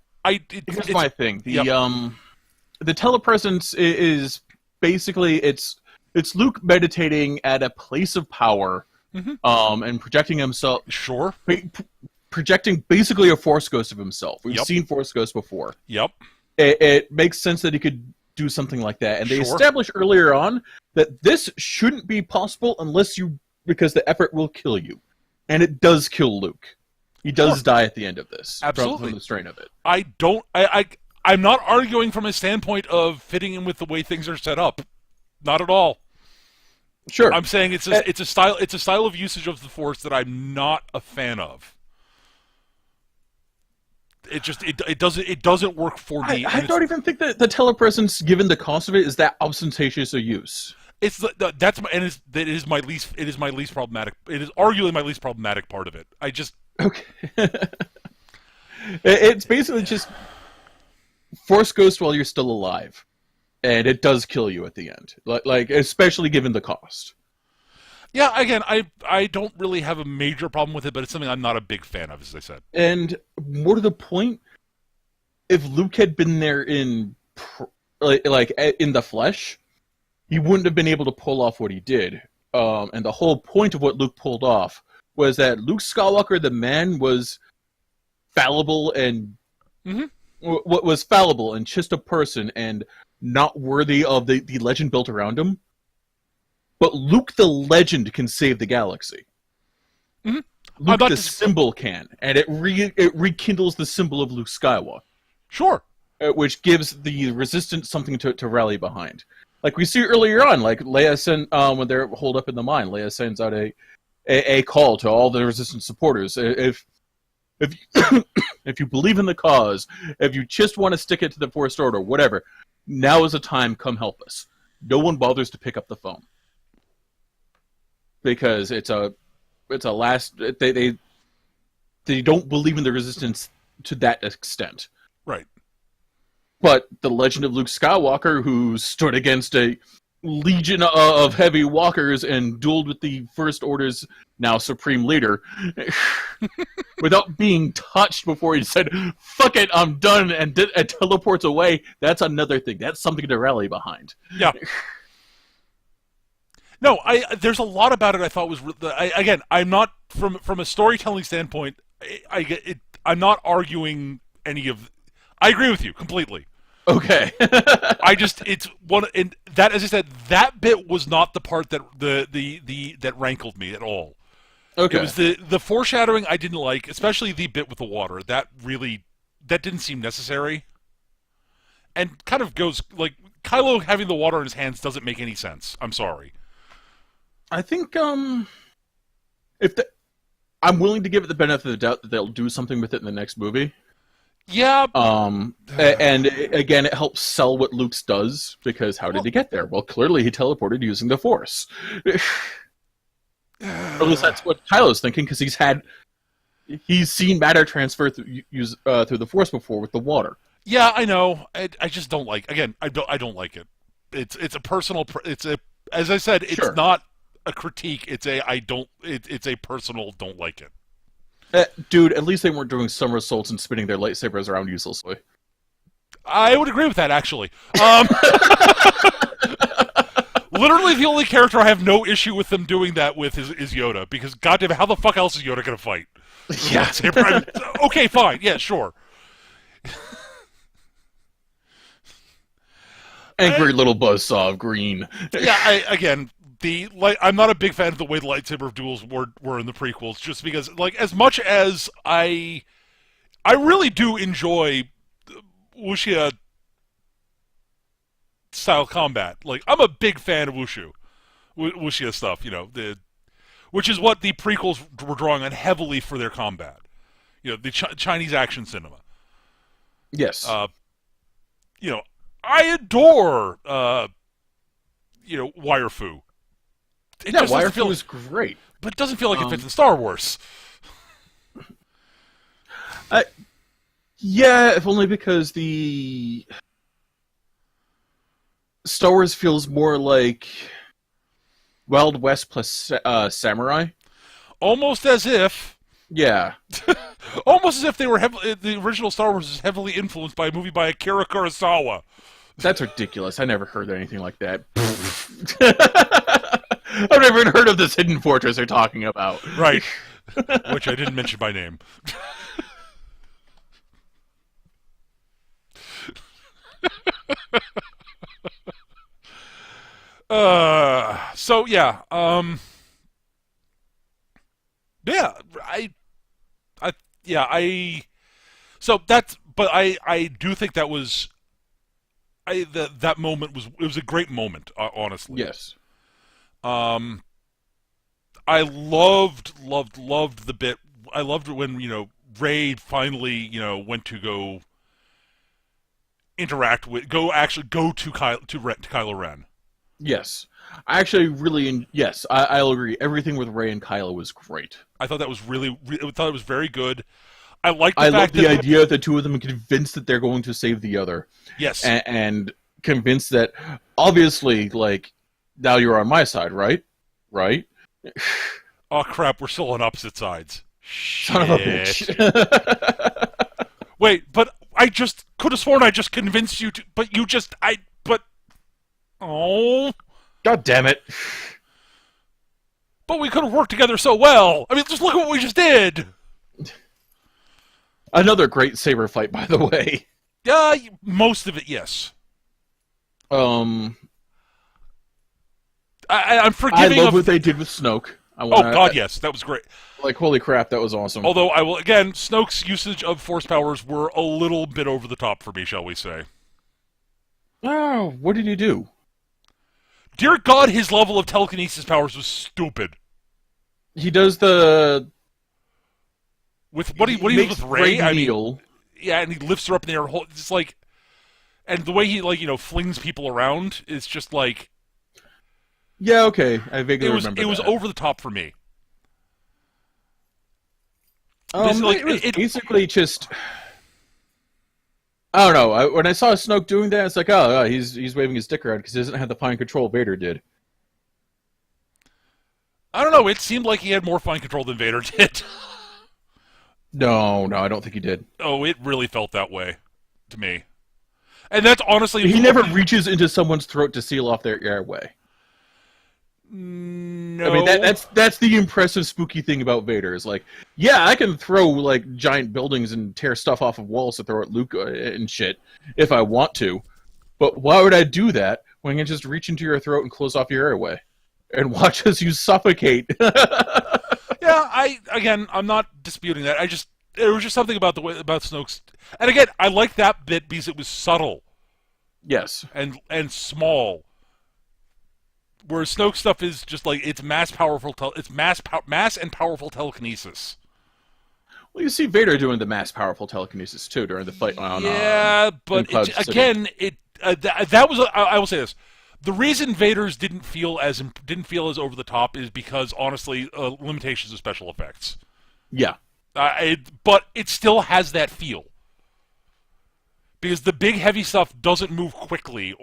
Here's my thing. The telepresence is basically it's Luke meditating at a place of power, and projecting himself. Sure. Projecting basically a Force ghost of himself. We've seen Force ghosts before. Yep. It makes sense that he could do something like that, and they established earlier on that this shouldn't be possible because the effort will kill you, and it does kill Luke. He does die at the end of this. Absolutely. From the strain of it. I'm not arguing from a standpoint of fitting in with the way things are set up. Not at all. Sure. I'm saying it's a style of usage of the Force that I'm not a fan of. It doesn't work for me. I don't even think that the telepresence, given the cost of it, is that ostentatious a use. It is my least problematic. It is arguably my least problematic part of it. Okay. It's basically just Force Ghost while you're still alive, and it does kill you at the end. Like especially given the cost. Yeah, again, I don't really have a major problem with it, but it's something I'm not a big fan of, as I said. And more to the point, if Luke had been there like in the flesh, he wouldn't have been able to pull off what he did. And the whole point of what Luke pulled off was that Luke Skywalker, the man, was fallible and what was fallible and just a person and not worthy of the legend built around him. But Luke the legend can save the galaxy. Luke the symbol can, and it rekindles the symbol of Luke Skywalker. Sure. Which gives the Resistance something to rally behind. Like we see earlier on, like Leia sent when they're holed up in the mine, Leia sends out a call to all the Resistance supporters. If if you believe in the cause, if you just want to stick it to the First Order, whatever, now is the time. Come help us. No one bothers to pick up the phone because it's a last. They don't believe in the Resistance to that extent. Right. But the legend of Luke Skywalker, who stood against a legion of heavy walkers and dueled with the First Order's now Supreme Leader, without being touched before he said, "Fuck it, I'm done," and teleports away, that's another thing. That's something to rally behind. Yeah. No, there's a lot about it I thought was... again, I'm not... From a storytelling standpoint, I'm not arguing any of... I agree with you completely. Okay. It's one, and that, as I said, that bit was not the part that that rankled me at all. Okay. It was the foreshadowing I didn't like, especially the bit with the water. That didn't seem necessary, and kind of goes like Kylo having the water in his hands doesn't make any sense. I'm sorry. I think I'm willing to give it the benefit of the doubt that they'll do something with it in the next movie. Yeah. And again, it helps sell what Luke's does, because how did he get there? Well, clearly he teleported using the Force. At least that's what Kylo's thinking, because he's seen matter transfer through the Force before with the water. Yeah, I know. I just don't like. Again, I don't like it. It's a personal. As I said, it's Sure. not a critique. It's a personal don't like it. Dude, at least they weren't doing somersaults and spinning their lightsabers around uselessly. I would agree with that, actually. Literally, the only character I have no issue with them doing that with is Yoda, because goddamn, how the fuck else is Yoda going to fight? Yeah. Okay, fine. Yeah, sure. Angry little buzzsaw of green. Yeah, I'm not a big fan of the way the lightsaber duels were in the prequels, just because, like, as much as I really do enjoy wuxia style combat. Like, I'm a big fan of wuxia stuff. Which is what the prequels were drawing on heavily for their combat. The Chinese action cinema. Yes. I adore wire fu. Wire fu is great, but it doesn't feel like it fits in Star Wars. Yeah, if only because the Star Wars feels more like Wild West plus samurai. Almost as if. Yeah. Almost as if they were the original Star Wars is heavily influenced by a movie by Akira Kurosawa. That's ridiculous. I never heard anything like that. I've never even heard of this hidden fortress they're talking about. Right. Which I didn't mention by name. So yeah, so that's, but I do think that was, that moment was a great moment, honestly. Yes. I loved the bit. I loved it when, Rey finally, went to go interact with, go to Kylo Ren. Yes. I actually really, yes, I'll agree. Everything with Rey and Kylo was great. I thought that was I thought it was very good. I like the I love fact the that idea that the two of them are convinced that they're going to save the other, yes, and convinced that obviously, like, now you're on my side, right? Right? oh crap, we're still on opposite sides. Son of a Shit. bitch. Wait, but I just could have sworn I just convinced you to. But you just but oh. God damn it. But we could have worked together so well. I mean, just look at what we just did. Another great saber fight, by the way. Yeah, most of it, yes. Um, I'm I forgiving love of. what they did with Snoke. Oh God, yes, that was great. Like, holy crap, that was awesome. Although I will again, Snoke's usage of Force powers were a little bit over the top for me, shall we say? Oh, what did he do? Dear God, his level of telekinesis powers was stupid. He does the With what he makes does with Rey, I mean, kneel. yeah, and he lifts her up in the air. It's like, and the way he flings people around is just like Yeah, okay, I vaguely it was. remember It was that. over the top for me. This, like, It was basically just. I don't know. When I saw Snoke doing that, it's like, oh, he's waving his dick around because he doesn't have the fine control Vader did. I don't know. It seemed like he had more fine control than Vader did. No, I don't think he did. Oh, it really felt that way to me. And that's honestly He never reaches into someone's throat to seal off their airway. No. I mean, that's the impressive, spooky thing about Vader is like, yeah, I can throw like giant buildings and tear stuff off of walls to throw at Luke and shit if I want to, but why would I do that when I can just reach into your throat and close off your airway and watch as you suffocate? Yeah, I'm not disputing that. There was just something about about Snoke's, and again, I like that bit because it was subtle Yes. and small. Whereas Snoke stuff is just like it's mass and powerful telekinesis. Well, you see Vader doing the mass powerful telekinesis too during the fight on Yeah, but Cloud City. again, that was I will say this: the reason Vader's didn't feel as over the top is because honestly, limitations of special effects. Yeah. But it still has that feel because the big heavy stuff doesn't move quickly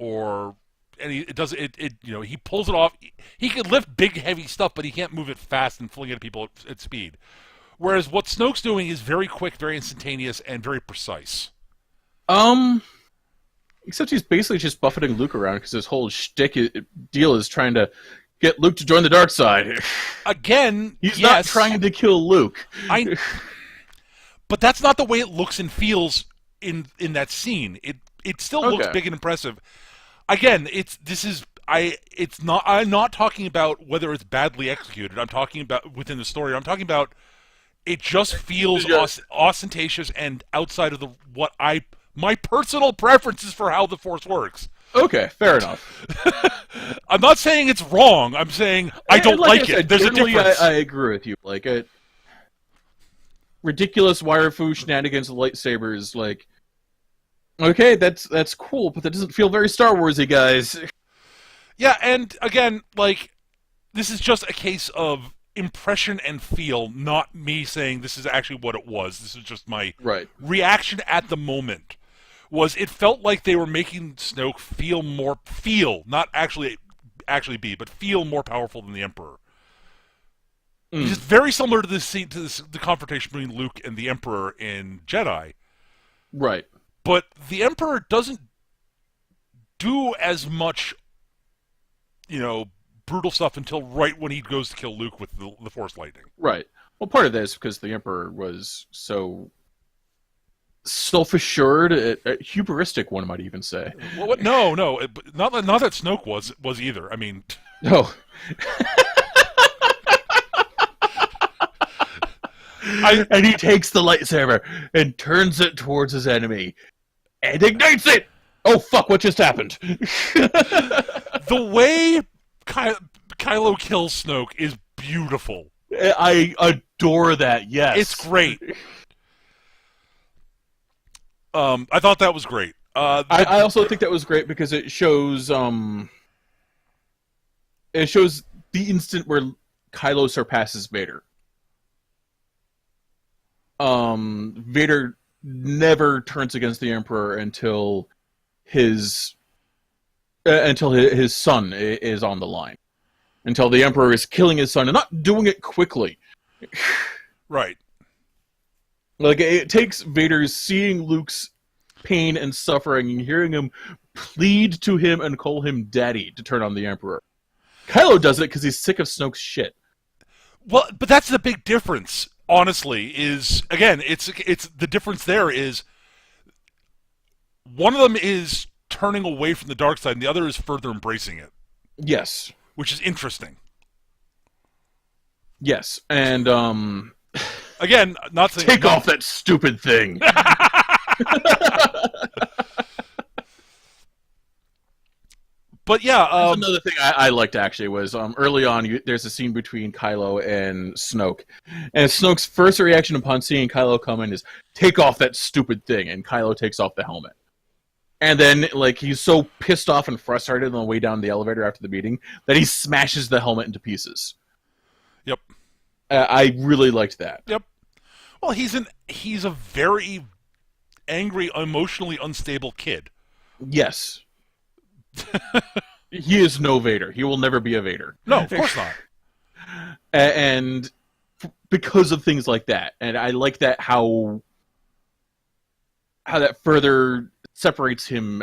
and he pulls it off. He can lift big heavy stuff, but he can't move it fast and fling it at people at speed. Whereas what Snoke's doing is very quick, very instantaneous, and very precise. Except he's basically just buffeting Luke around because his whole deal is trying to get Luke to join the dark side. Again, he's yes, not trying to kill Luke. But that's not the way it looks and feels in that scene. It still looks big and impressive. Again, I'm not talking about whether it's badly executed. I'm talking about within the story. I'm talking about it just feels ostentatious and outside of my personal preferences for how the Force works. Okay, fair enough. I'm not saying it's wrong. I'm saying I don't like it. There's a difference. I agree with you. Like ridiculous wire fu shenanigans with lightsabers, like. Okay, that's cool, but that doesn't feel very Star Warsy, guys. Yeah, and again, like, this is just a case of impression and feel, not me saying this is actually what it was. This is just my reaction at the moment. It felt like they were making Snoke feel, not actually be, but feel more powerful than the Emperor. It's very similar to this scene, the confrontation between Luke and the Emperor in Jedi. Right. But the Emperor doesn't do as much, brutal stuff until right when he goes to kill Luke with the Force lightning. Right. Well, part of this because the Emperor was so self-assured, hubristic, one might even say. Well, no, not that Snoke was either. I mean, no. And he takes the lightsaber and turns it towards his enemy and ignites it. Oh fuck! What just happened? The way Kylo kills Snoke is beautiful. I adore that. Yes, it's great. I thought that was great. I also think that was great because it shows the instant where Kylo surpasses Vader. Vader never turns against the Emperor until his son is on the line. Until the Emperor is killing his son and not doing it quickly. Right. Like, it takes Vader seeing Luke's pain and suffering and hearing him plead to him and call him daddy to turn on the Emperor. Kylo does it because he's sick of Snoke's shit. Well, but that's the big difference, honestly, is, again, it's the difference there is one of them is turning away from the dark side and the other is further embracing it. Yes. Which is interesting. Yes, and again, not saying take off that stupid thing. But yeah, another thing I liked actually was early on. There's a scene between Kylo and Snoke, and Snoke's first reaction upon seeing Kylo come in is take off that stupid thing, and Kylo takes off the helmet. And then, like, he's so pissed off and frustrated on the way down the elevator after the meeting that he smashes the helmet into pieces. Yep. I really liked that. Yep. Well, he's a very angry, emotionally unstable kid. Yes. He is no Vader. He will never be a Vader. No, of course not. And because of things like that. And I like that how that further separates him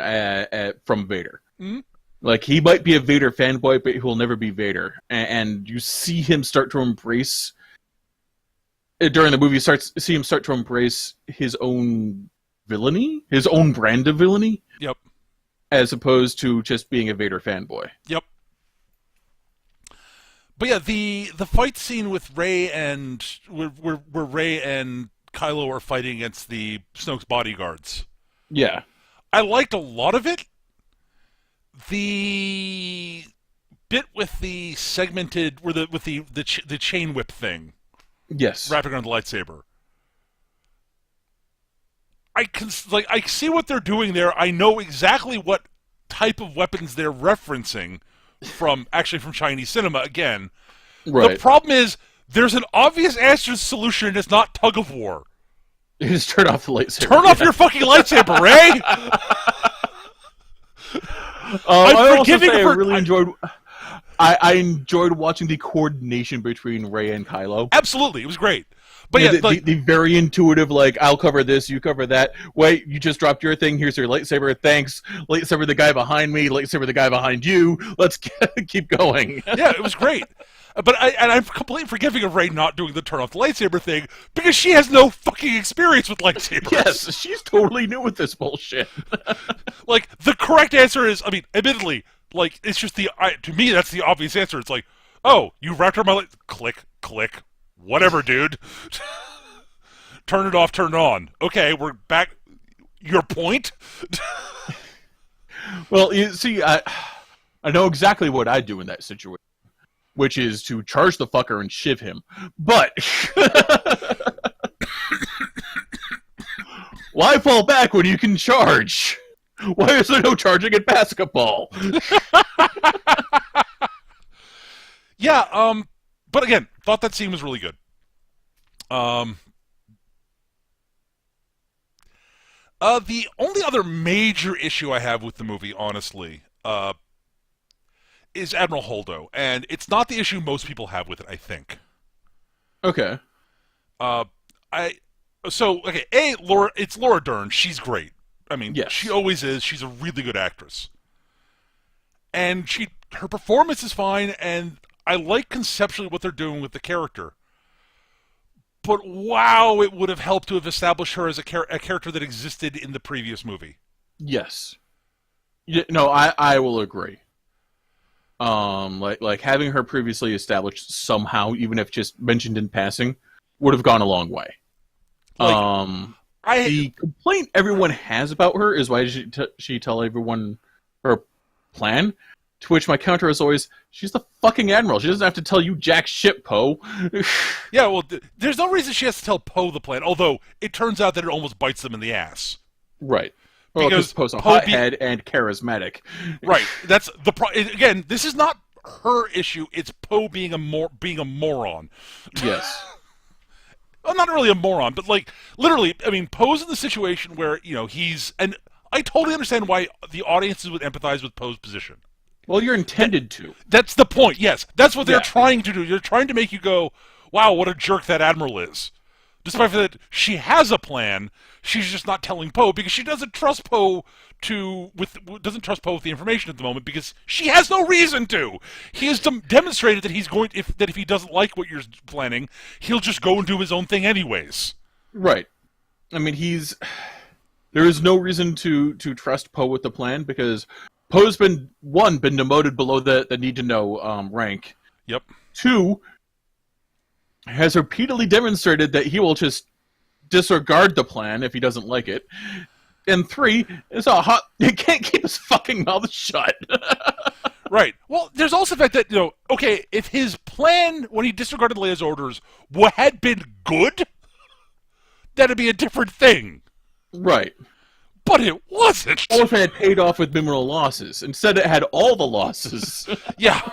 from Vader. Mm-hmm. Like, he might be a Vader fanboy, but he will never be Vader. And you see him start to embrace during the movie. See him start to embrace his own villainy, his own brand of villainy. Yep. As opposed to just being a Vader fanboy. Yep. But yeah, the fight scene with Rey and where Rey and Kylo are fighting against the Snoke's bodyguards. Yeah. I liked a lot of it. The bit with the segmented, with the chain whip thing. Yes. Wrapping around the lightsaber. I see what they're doing there. I know exactly what type of weapons they're referencing from Chinese cinema again. Right. The problem is there's an obvious answer solution and it's not tug of war. You just turn off the lightsaber. Turn off your fucking lightsaber, Ray! I'm forgiving for... I really enjoyed... I enjoyed watching the coordination between Rey and Kylo. Absolutely, it was great. But yeah, the very intuitive, like, I'll cover this, you cover that. Wait, you just dropped your thing. Here's your lightsaber. Thanks. Lightsaber the guy behind me. Lightsaber the guy behind you. Let's keep going. Yeah, it was great. But I'm completely forgiving of Rey not doing the turn off the lightsaber thing because she has no fucking experience with lightsabers. Yes, she's totally new with this bullshit. Like, the correct answer is, I mean, admittedly, like, it's just to me, that's the obvious answer. It's like, oh, you wrapped around my click, click, whatever, dude. Turn it off, turn it on. Okay, we're back. Your point? Well, you see, I know exactly what I'd do in that situation, which is to charge the fucker and shiv him. But why fall back when you can charge? Why is there no charging at basketball? Yeah, but again, thought that scene was really good. The only other major issue I have with the movie, honestly, is Admiral Holdo, and it's not the issue most people have with it, I think. Okay. It's Laura Dern. She's great. I mean, yes. She always is. She's a really good actress. And her performance is fine, and I like conceptually what they're doing with the character. But wow, it would have helped to have established her as a character that existed in the previous movie. Yes. Yeah, no, I will agree. Like having her previously established somehow, even if just mentioned in passing, would have gone a long way. The complaint everyone has about her is why did she tell everyone her plan? To which my counter is always, she's the fucking admiral. She doesn't have to tell you jack shit, Poe. Yeah, well, there's no reason she has to tell Poe the plan, although it turns out that it almost bites them in the ass. Right. Well, because Poe's a hothead and charismatic. Right. That's again, this is not her issue, it's Poe being a moron. Yes. well, not really a moron, but like literally, I mean, Poe's in the situation where he's, and I totally understand why the audiences would empathize with Poe's position. Well, you're intended to. That's the point. Yes, that's what they're Yeah. trying to do. They're trying to make you go, "Wow, what a jerk that admiral is." Despite the fact that she has a plan, she's just not telling Poe because she doesn't trust Poe doesn't trust Poe with the information at the moment because she has no reason to. He has demonstrated that if he doesn't like what you're planning, he'll just go and do his own thing anyways. Right. I mean, there is no reason to trust Poe with the plan because Poe's been demoted below the need to know rank. Yep. 2, has repeatedly demonstrated that he will just disregard the plan if he doesn't like it. And 3, he can't keep his fucking mouth shut. Right. Well, there's also the fact that, okay, if his plan when he disregarded Leia's orders had been good, that'd be a different thing. Right. But it wasn't. Or if it had paid off with minimal losses. Instead, it had all the losses. Yeah.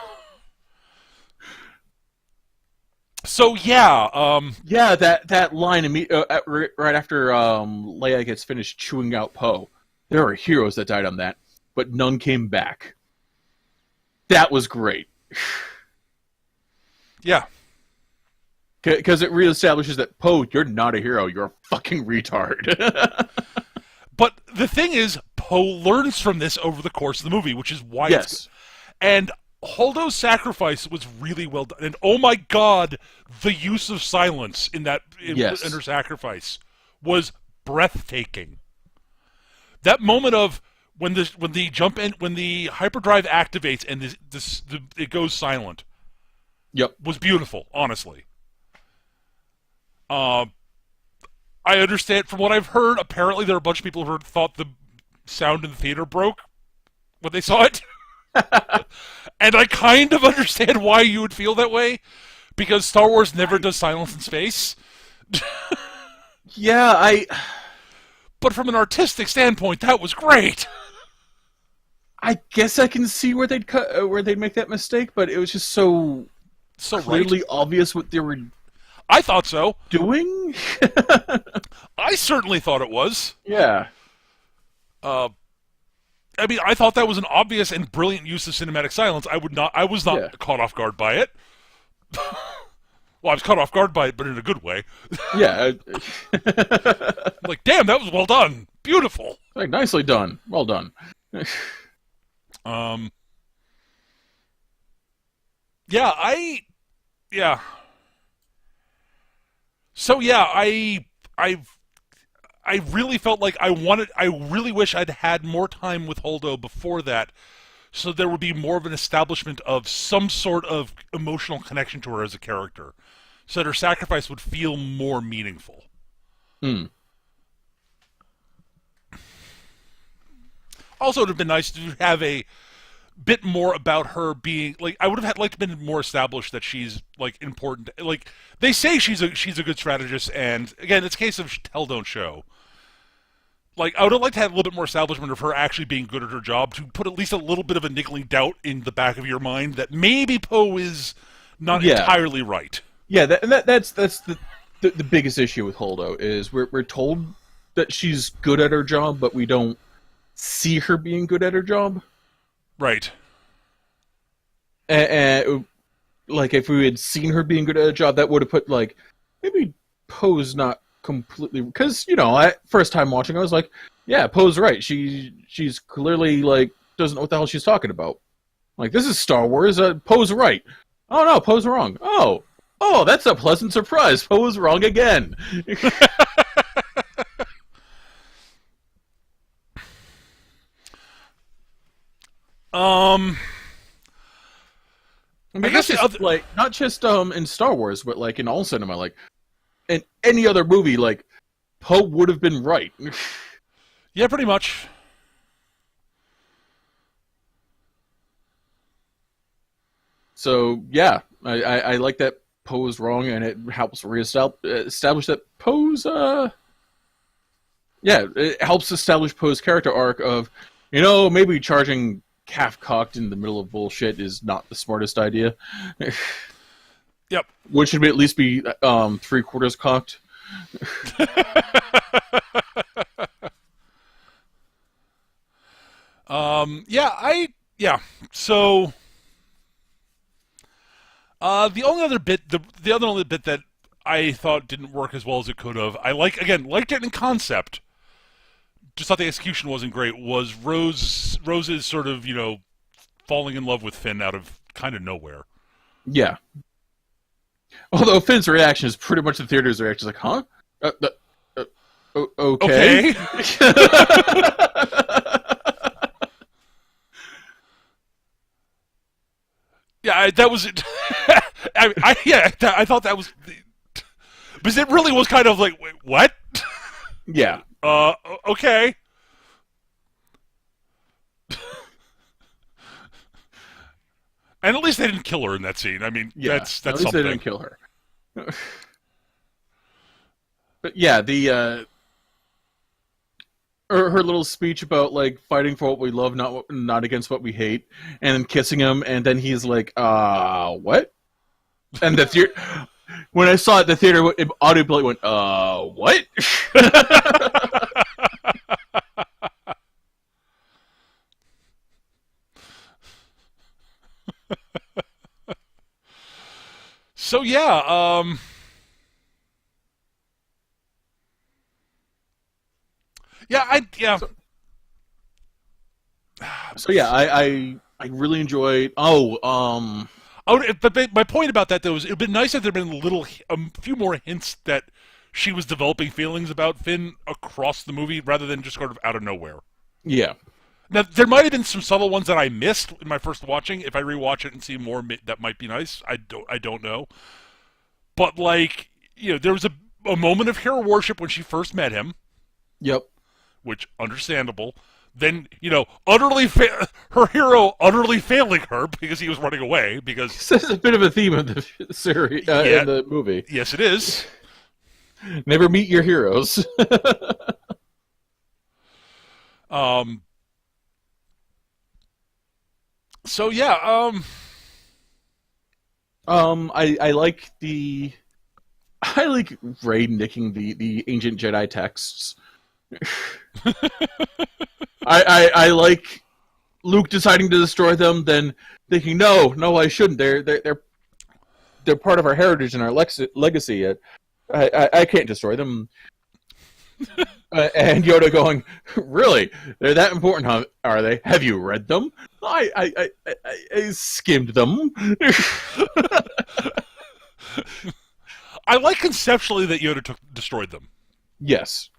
So yeah, yeah, that line right after Leia gets finished chewing out Poe. There are heroes that died on that, but none came back. That was great. Yeah. Because it reestablishes that Poe, you're not a hero. You're a fucking retard. But the thing is, Poe learns from this over the course of the movie, which is why yes. And Holdo's sacrifice was really well done. And oh my god, the use of silence in her sacrifice was breathtaking. That moment of when the hyperdrive activates and it goes silent. Yep. Was beautiful, honestly. I understand from what I've heard. Apparently, there are a bunch of people who thought the sound in the theater broke when they saw it. And I kind of understand why you would feel that way, because Star Wars never does silence in space. Yeah, But from an artistic standpoint, that was great. I guess I can see where they'd make that mistake, but it was just so clearly obvious what they were. I thought so. Doing? I certainly thought it was. Yeah. I mean, I thought that was an obvious and brilliant use of cinematic silence. I was not caught off guard by it. Well, I was caught off guard by it, but in a good way. Yeah. Like, damn, that was well done. Beautiful. Like, nicely done. Well done. Yeah. So yeah, I really felt like I really wish I'd had more time with Holdo before that, so there would be more of an establishment of some sort of emotional connection to her as a character, so that her sacrifice would feel more meaningful. Hmm. Also, it would have been nice to have a bit more about her being like. I would have liked to been more established that she's like important. Like they say she's a good strategist, and again, it's a case of tell don't show. Like I would have liked to have a little bit more establishment of her actually being good at her job to put at least a little bit of a niggling doubt in the back of your mind that maybe Poe is not entirely right. Yeah, that's the biggest issue with Holdo is we're told that she's good at her job, but we don't see her being good at her job. Right. Like if we had seen her being good at a job, that would have put like maybe Poe's not completely, because first time watching I was like, yeah, Poe's right. She's clearly like doesn't know what the hell she's talking about. Like, this is Star Wars. Poe's right. Oh no, Poe's wrong. Oh, that's a pleasant surprise. Poe was wrong again. I guess it's like not just in Star Wars, but like in all cinema, like in any other movie, like Poe would have been right. Yeah, pretty much. So yeah, I like that Poe was wrong, and it helps establish that Poe's it helps establish Poe's character arc of maybe charging half-cocked in the middle of bullshit is not the smartest idea. Yep. Which should at least be 3/4 cocked. Yeah. So the other only bit that I thought didn't work as well as it could have. I liked it in concept. Just thought the execution wasn't great. Was Rose's sort of falling in love with Finn out of kind of nowhere. Yeah. Although Finn's reaction is pretty much the theater's reaction, like, huh? Okay. Yeah, that was it. I thought that was, because it really was kind of like, wait, what? Yeah. Okay. And at least they didn't kill her in that scene. I mean, Yeah. that's At least something. they didn't kill her. But yeah, the her little speech about like fighting for what we love, not against what we hate, and then kissing him, and then he's like, what? And the theater, when I saw it, the theater audibly went, what? So yeah, yeah. So yeah, I really enjoyed. But my point about that though is it'd been nice if there'd been a few more hints that she was developing feelings about Finn across the movie rather than just sort of out of nowhere. Yeah. Now there might have been some subtle ones that I missed in my first watching. If I rewatch it and see more, that might be nice. I don't know. But like there was a moment of hero worship when she first met him, Yep. which understandable. Then her hero utterly failing her because he was running away. Because This is a bit of a theme of the series in the movie. Yes, it is. Never meet your heroes. So yeah. I like Rey nicking the ancient Jedi texts. I like Luke deciding to destroy them, then thinking, no, I shouldn't. They're part of our heritage and our legacy. I can't destroy them. And Yoda going, really? They're that important, huh? Are they? Have you read them? I skimmed them. I like conceptually that Yoda destroyed them. Yes.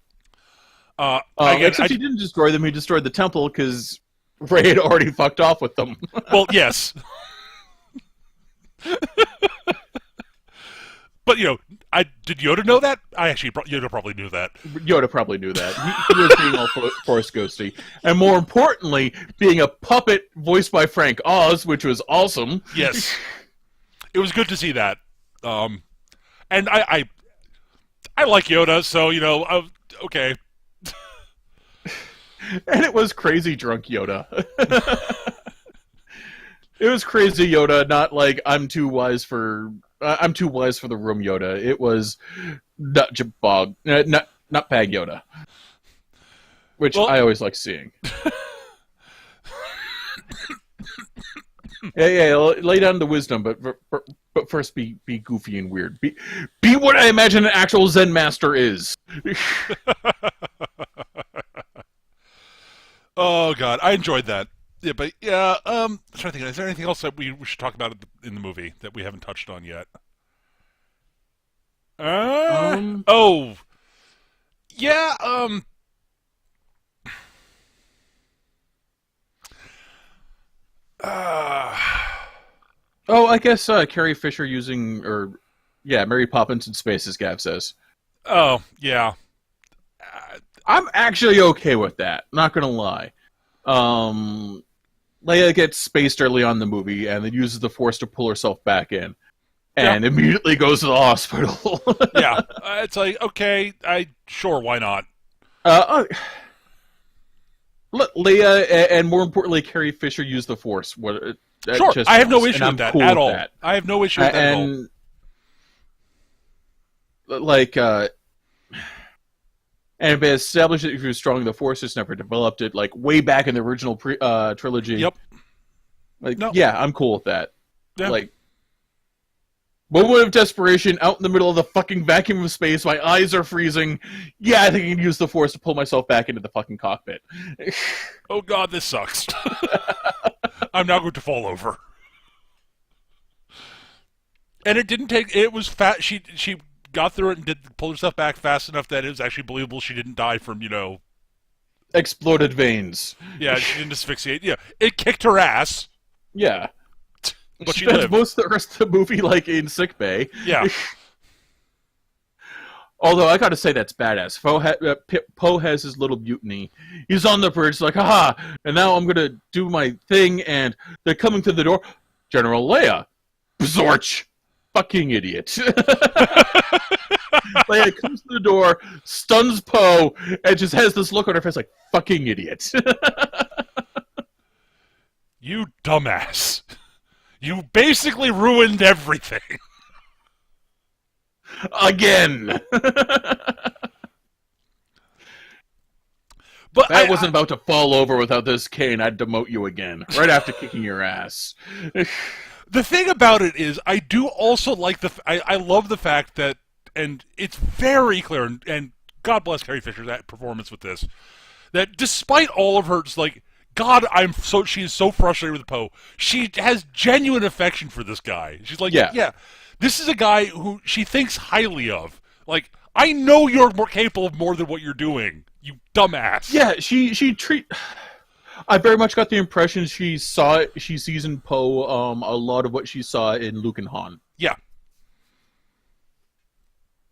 Again, except he didn't destroy them. He destroyed the temple because Rey had already fucked off with them. Well, yes. But did Yoda know that? Yoda probably knew that. Yoda probably knew that. He was being all Force ghosty, and more importantly, being a puppet voiced by Frank Oz, which was awesome. Yes, it was good to see that. And I like Yoda, so okay. And it was crazy drunk Yoda. It was crazy Yoda, not like I'm too wise for the room Yoda. It was nutbag Yoda, which I always like seeing. yeah, lay down the wisdom, but first be goofy and weird. Be what I imagine an actual Zen master is. Oh God, I enjoyed that. Yeah, but yeah, I'm trying to think. Is there anything else that we should talk about in the movie that we haven't touched on yet? Oh, yeah. I guess Carrie Fisher Mary Poppins in space, as Gav says. Oh, yeah. I'm actually okay with that. Not gonna lie. Leia gets spaced early on in the movie and then uses the Force to pull herself back in, and immediately goes to the hospital. Yeah, it's like, okay, sure, why not? Leia and more importantly, Carrie Fisher use the Force. Sure, I have no issue with that at all. I have no issue with that at all. like, and they established that if he was strong, the Force just never developed it, like, way back in the original trilogy. Yep. Like, No. yeah, I'm cool with that. Yeah. Like, moment of desperation, out in the middle of the fucking vacuum of space, my eyes are freezing. Yeah, I think I can use the Force to pull myself back into the fucking cockpit. Oh god, this sucks. I'm now going to fall over. And it didn't take. It was fat. She got through it and pulled herself back fast enough that it was actually believable. She didn't die from Exploded veins. Yeah, she didn't asphyxiate. Yeah, it kicked her ass. Yeah. But she spends lived. most of the rest of the movie like in sickbay. Yeah. Although I gotta say that's badass. Poe has his little mutiny. He's on the bridge like, haha, and now I'm gonna do my thing, and they're coming to the door. General Leia. Zorch. Fucking idiot. Leia comes to the door, stuns Poe, and just has this look on her face like, fucking idiot. You dumbass. You basically ruined everything. Again. But I wasn't about to fall over without this cane. I'd demote you again, right after kicking your ass. The thing about it is, I do also like I love the fact that, and it's very clear, and God bless Carrie Fisher's that performance with this, that despite all of her, just like, God, she is so frustrated with Poe. She has genuine affection for this guy. She's like, yeah, this is a guy who she thinks highly of. Like, I know you're more capable of more than what you're doing, you dumbass. Yeah, I very much got the impression she sees in Poe a lot of what she saw in Luke and Han. Yeah.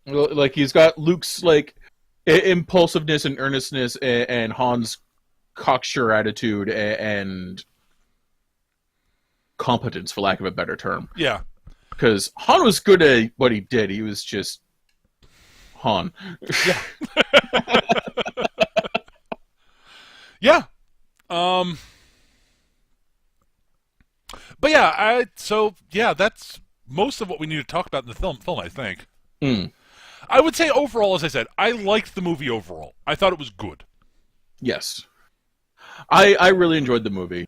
Like, he's got Luke's, like, impulsiveness and earnestness, and Han's cocksure attitude and competence, for lack of a better term. Yeah. Because Han was good at what he did. He was just Han. Yeah. Yeah. But yeah, that's most of what we need to talk about in the film, I think. Mm. I would say overall, as I said, I liked the movie overall. I thought it was good. Yes. I really enjoyed the movie.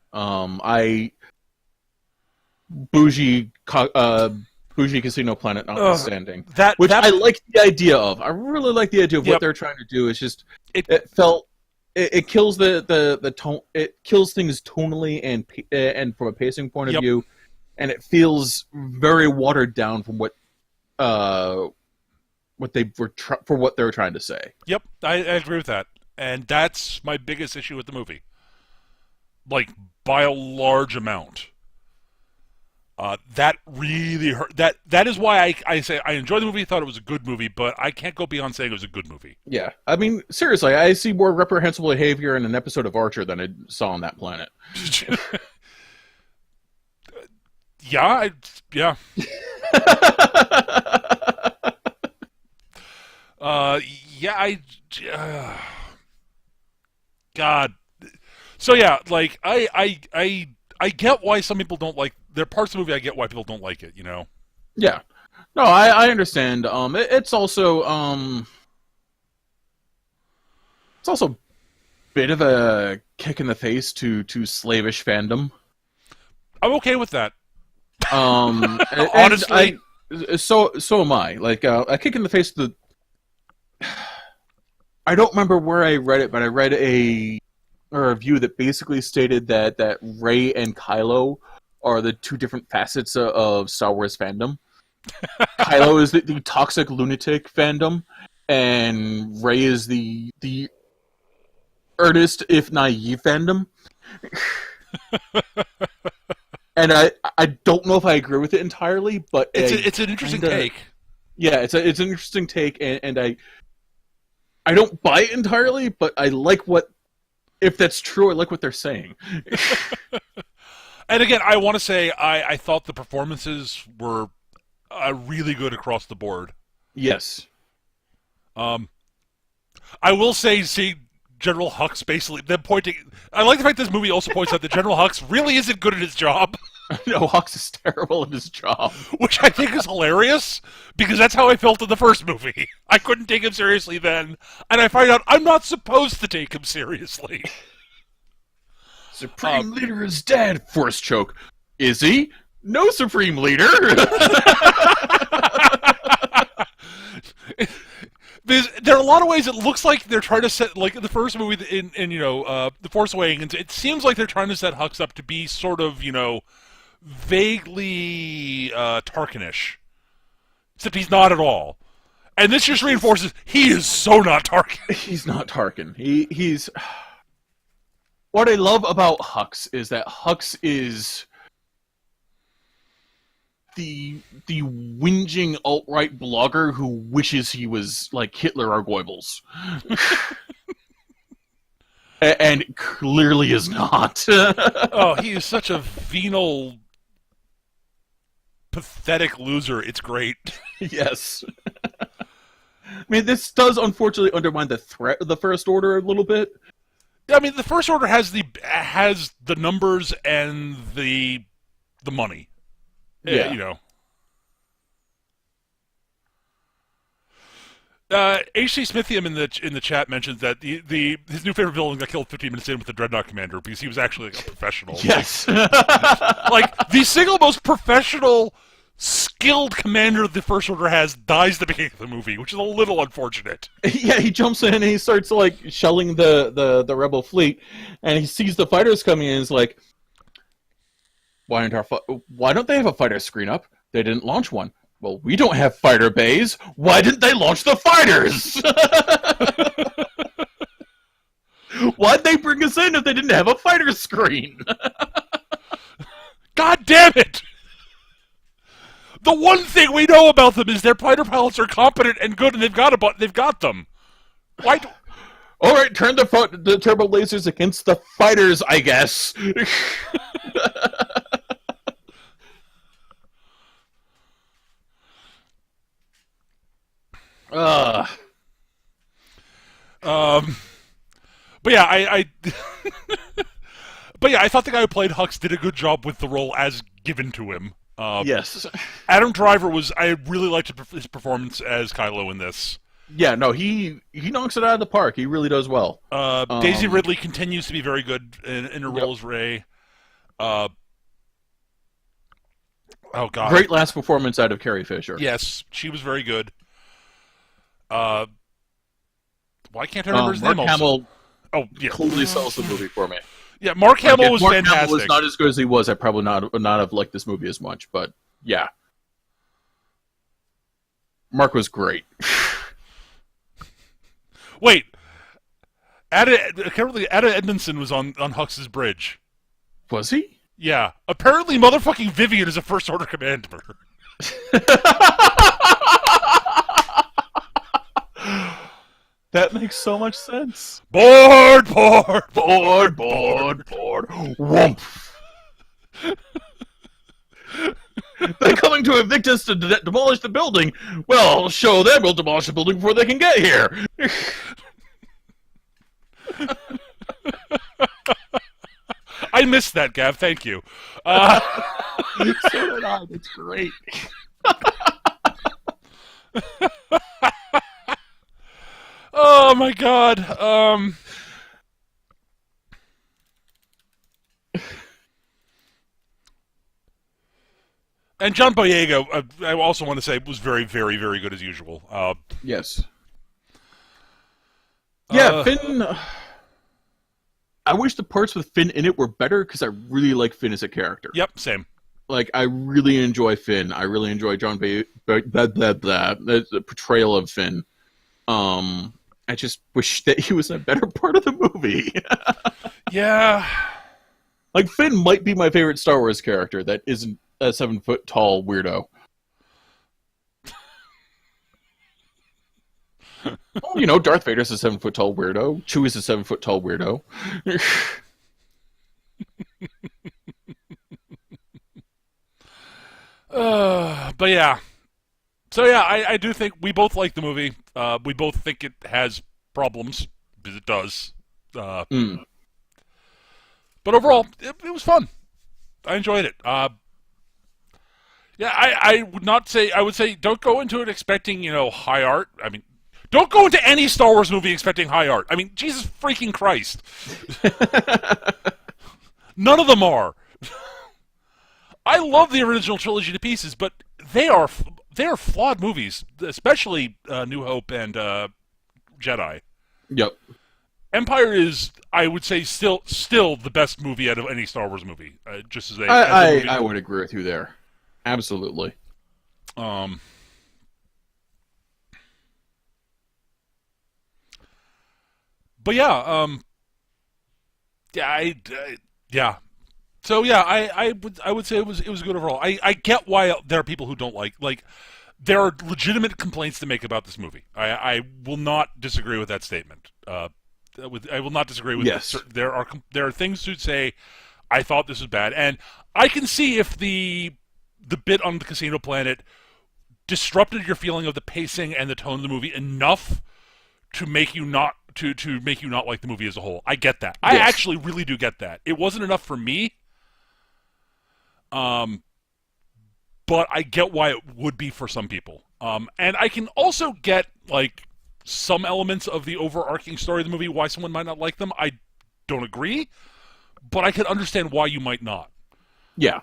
Bougie Casino Planet notwithstanding. Which I like the idea of. I really like the idea of what they're trying to do. It's just it kills the tone. It kills things tonally and from a pacing point of view, and it feels very watered down from what they were trying to say. Yep, I agree with that, and that's my biggest issue with the movie. Like, by a large amount. That really hurt. That is why I say I enjoyed the movie, thought it was a good movie, but I can't go beyond saying it was a good movie. Yeah. I mean, seriously, I see more reprehensible behavior in an episode of Archer than I saw on that planet. Yeah. God. So yeah, like I get why some people don't like. There are parts of the movie I get why people don't like it. Yeah. No, I understand. It's also a bit of a kick in the face to slavish fandom. I'm okay with that. Honestly, so am I. Like, a kick in the face to the. I don't remember where I read it, but I read a review that basically stated that Rey and Kylo are the two different facets of Star Wars fandom. Kylo is the toxic lunatic fandom, and Rey is the earnest, if naive, fandom. And I don't know if I agree with it entirely, but it's an interesting take. Yeah, it's an interesting take, and I don't buy it entirely, but I like if that's true, I like what they're saying. And again, I want to say I thought the performances were really good across the board. Yes. I will say, see General Hux basically them pointing. I like the fact this movie also points out that General Hux really isn't good at his job. No, Hux is terrible at his job. which I think is hilarious because that's how I felt in the first movie. I couldn't take him seriously then, and I find out I'm not supposed to take him seriously. Supreme Leader is dead. Force choke. Is he? No Supreme Leader. There are a lot of ways it looks like they're trying to set, like in the first movie in The Force Awakens, it seems like they're trying to set Hux up to be sort of, vaguely Tarkinish. Except he's not at all. And this just reinforces he is so not Tarkin. He's not Tarkin. He's... What I love about Hux is that Hux is the whinging alt-right blogger who wishes he was like Hitler or Goebbels. And clearly is not. Oh, he is such a venal, pathetic loser. It's great. Yes. I mean, this does unfortunately undermine the threat of the First Order a little bit. I mean, the First Order has the numbers and the money. Yeah. H.C. Smithium in the chat mentions that his new favorite villain got killed 15 minutes in with the Dreadnought Commander because he was actually like a professional. Yes. Like the single most professional, skilled commander the First Order has dies at the beginning of the movie, which is a little unfortunate. Yeah, he jumps in and he starts like shelling the rebel fleet, and he sees the fighters coming in and is like, why don't they have a fighter screen up? They didn't launch one. Well, we don't have fighter bays. Why didn't they launch the fighters? Why'd they bring us in if they didn't have a fighter screen? God damn it! The one thing we know about them is their fighter pilots are competent and good, and they've got them. Why? All right, turn the turbo lasers against the fighters, I guess. But yeah, but yeah, I thought the guy who played Hux did a good job with the role as given to him. Yes. Adam Driver I really liked his performance as Kylo in this. Yeah, no, he knocks it out of the park. He really does well. Daisy Ridley continues to be very good in her role as Rey. Oh God! Great last performance out of Carrie Fisher. Yes, she was very good. Why can't I remember his name? Mark Hamill. Oh yeah, totally sells the movie for me. Yeah, Mark Hamill was fantastic. Mark Hamill was not as good as he was. I probably not have liked this movie as much, but yeah, Mark was great. Wait, apparently Ada Edmondson was on Hux's bridge. Was he? Yeah, apparently motherfucking Vivian is a First Order commander. That makes so much sense. Board. Whoomp. They're coming to evict us to demolish the building. Well, I'll show them we'll demolish the building before they can get here. I missed that, Gav. Thank you. So did I. It's great. Oh my God. And John Boyega, I also want to say, was very, very, very good as usual. Yes. Yeah, Finn. I wish the parts with Finn in it were better because I really like Finn as a character. Yep, same. Like, I really enjoy Finn. I really enjoy the portrayal of Finn. I just wish that he was a better part of the movie. Yeah. Like, Finn might be my favorite Star Wars character that isn't a 7-foot-tall weirdo. Well, you know, Darth Vader's a 7-foot-tall weirdo. Chewie's a 7-foot-tall weirdo. But yeah. So yeah, I do think we both like the movie. We both think it has problems, because it does. But overall, it was fun. I enjoyed it. Yeah, I would not say. I would say don't go into it expecting high art. I mean, don't go into any Star Wars movie expecting high art. I mean, Jesus freaking Christ, none of them are. I love the original trilogy to pieces, but they are flawed movies, especially New Hope and Jedi. Yep. Empire is, I would say, still the best movie out of any Star Wars movie. Just as a movie. I would agree with you there. Absolutely. Um. But yeah. Yeah. Yeah. So yeah, I would say it was good overall. I get why there are people who don't like. There are legitimate complaints to make about this movie. I will not disagree with that statement. I will not disagree with yes. There are things to say. I thought this was bad, and I can see if the bit on the casino planet disrupted your feeling of the pacing and the tone of the movie enough to make you not like the movie as a whole. I get that. I actually really do get that. It wasn't enough for me. But I get why it would be for some people. And I can also get like some elements of the overarching story of the movie, why someone might not like them. I don't agree, but I can understand why you might not. Yeah.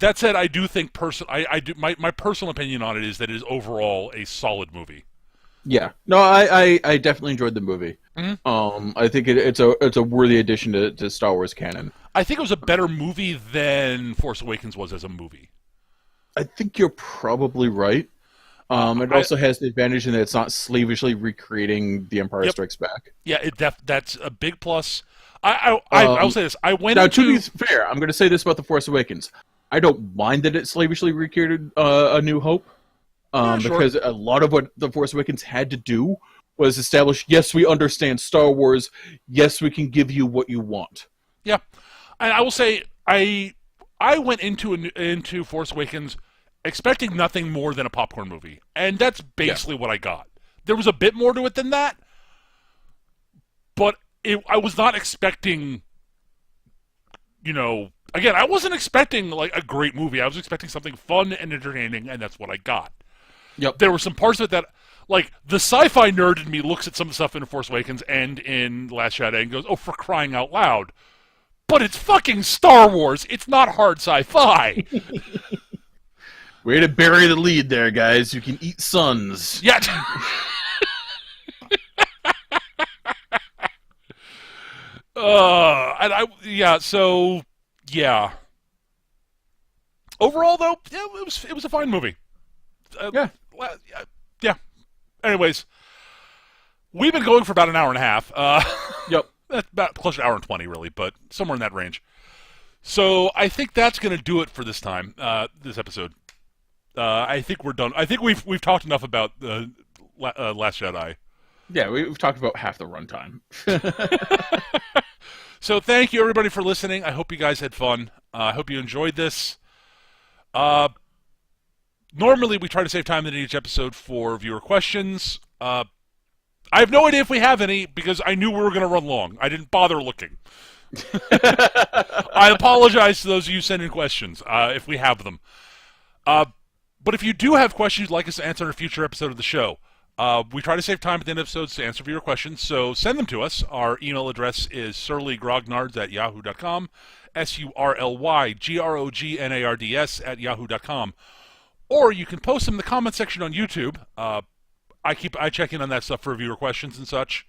That said, I do think my personal opinion on it is that it is overall a solid movie. Yeah. No, I definitely enjoyed the movie. Mm-hmm. I think it's a worthy addition to Star Wars canon. I think it was a better movie than Force Awakens was as a movie. I think you're probably right. It also has the advantage in that it's not slavishly recreating The Empire Strikes Back. Yeah, that's a big plus. I'll say this. To be fair, I'm going to say this about The Force Awakens. I don't mind that it slavishly recreated A New Hope, because a lot of what The Force Awakens had to do was establish, yes, we understand Star Wars, yes, we can give you what you want. Yeah, and I will say, I went into Force Awakens expecting nothing more than a popcorn movie, and that's basically what I got. There was a bit more to it than that, but I was not expecting, again, I wasn't expecting like a great movie. I was expecting something fun and entertaining, and that's what I got. Yep. There were some parts of it that, like, the sci-fi nerd in me looks at some stuff in Force Awakens and in Last Jedi and goes, "Oh, for crying out loud!" But it's fucking Star Wars. It's not hard sci-fi. Way to bury the lead there, guys. You can eat suns. Yeah. Yeah. Overall, though, yeah, it was a fine movie. Yeah. Anyways, we've been going for about an hour and a half. Yep. That's about close to an hour and 20, really, but somewhere in that range. So I think that's going to do it for this time, this episode. I think we're done. I think we've talked enough about Last Jedi. Yeah, we've talked about half the runtime. So thank you, everybody, for listening. I hope you guys had fun. I hope you enjoyed this. Normally, we try to save time in each episode for viewer questions. I have no idea if we have any because I knew we were going to run long. I didn't bother looking. I apologize to those of you sending questions if we have them. But if you do have questions you'd like us to answer in a future episode of the show, we try to save time at the end of episodes to answer your questions, so send them to us. Our email address is surlygrognards@yahoo.com, surlygrognards@yahoo.com. Or you can post them in the comment section on YouTube. I check in on that stuff for viewer questions and such.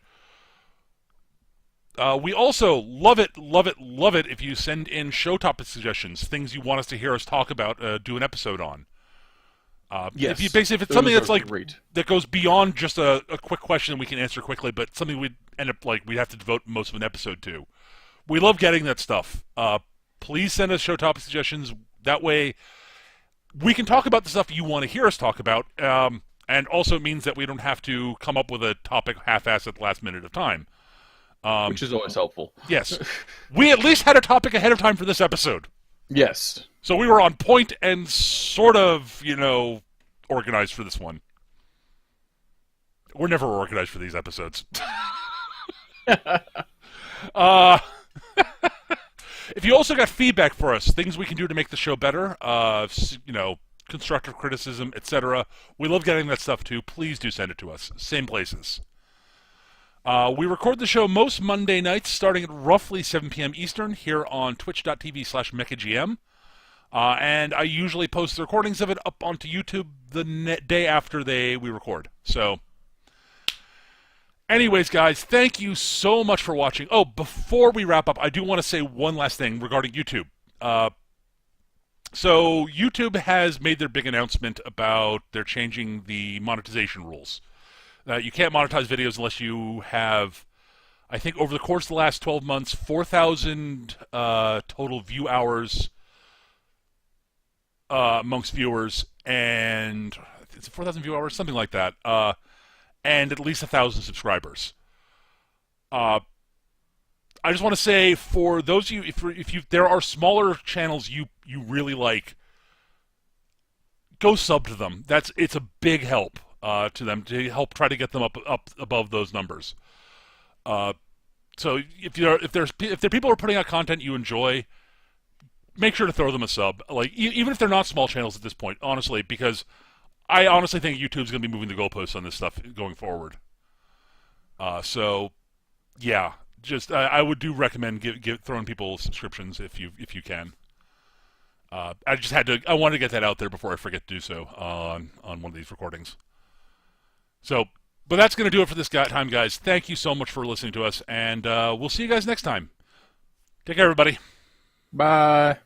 We also love it if you send in show topic suggestions, things you want us to hear us talk about, do an episode on. Yes. If it's something that's like great. that goes beyond just a quick question we can answer quickly, but something we'd end up we'd have to devote most of an episode to. We love getting that stuff. Please send us show topic suggestions. That way, we can talk about the stuff you want to hear us talk about, and also it means that we don't have to come up with a topic half-assed at the last minute of time. Which is always helpful. Yes. We at least had a topic ahead of time for this episode. Yes. So we were on point and sort of, organized for this one. We're never organized for these episodes. Uh, if you also got feedback for us, things we can do to make the show better, constructive criticism, etc., we love getting that stuff too. Please do send it to us. Same places. We record the show most Monday nights starting at roughly 7 p.m. Eastern here on twitch.tv/mechagm. And I usually post the recordings of it up onto YouTube the day after we record. So, anyways, guys, thank you so much for watching. Oh, before we wrap up, I do want to say one last thing regarding YouTube. So YouTube has made their big announcement about they're changing the monetization rules. You can't monetize videos unless you have, I think, over the course of the last 12 months, 4,000 total view hours amongst viewers, and it's 4,000 view hours, something like that, and at least 1,000 subscribers. I just want to say, for those of you, if there are smaller channels you really like, go sub to them. It's a big help to them, to help try to get them up above those numbers. So if there are people who are putting out content you enjoy, make sure to throw them a sub. Like, even if they're not small channels at this point, honestly, because I honestly think YouTube's going to be moving the goalposts on this stuff going forward. So yeah, just I would do recommend throwing people subscriptions if you can. I wanted to get that out there before I forget to do so on one of these recordings. So, but that's going to do it for this time, guys. Thank you so much for listening to us, and we'll see you guys next time. Take care, everybody. Bye.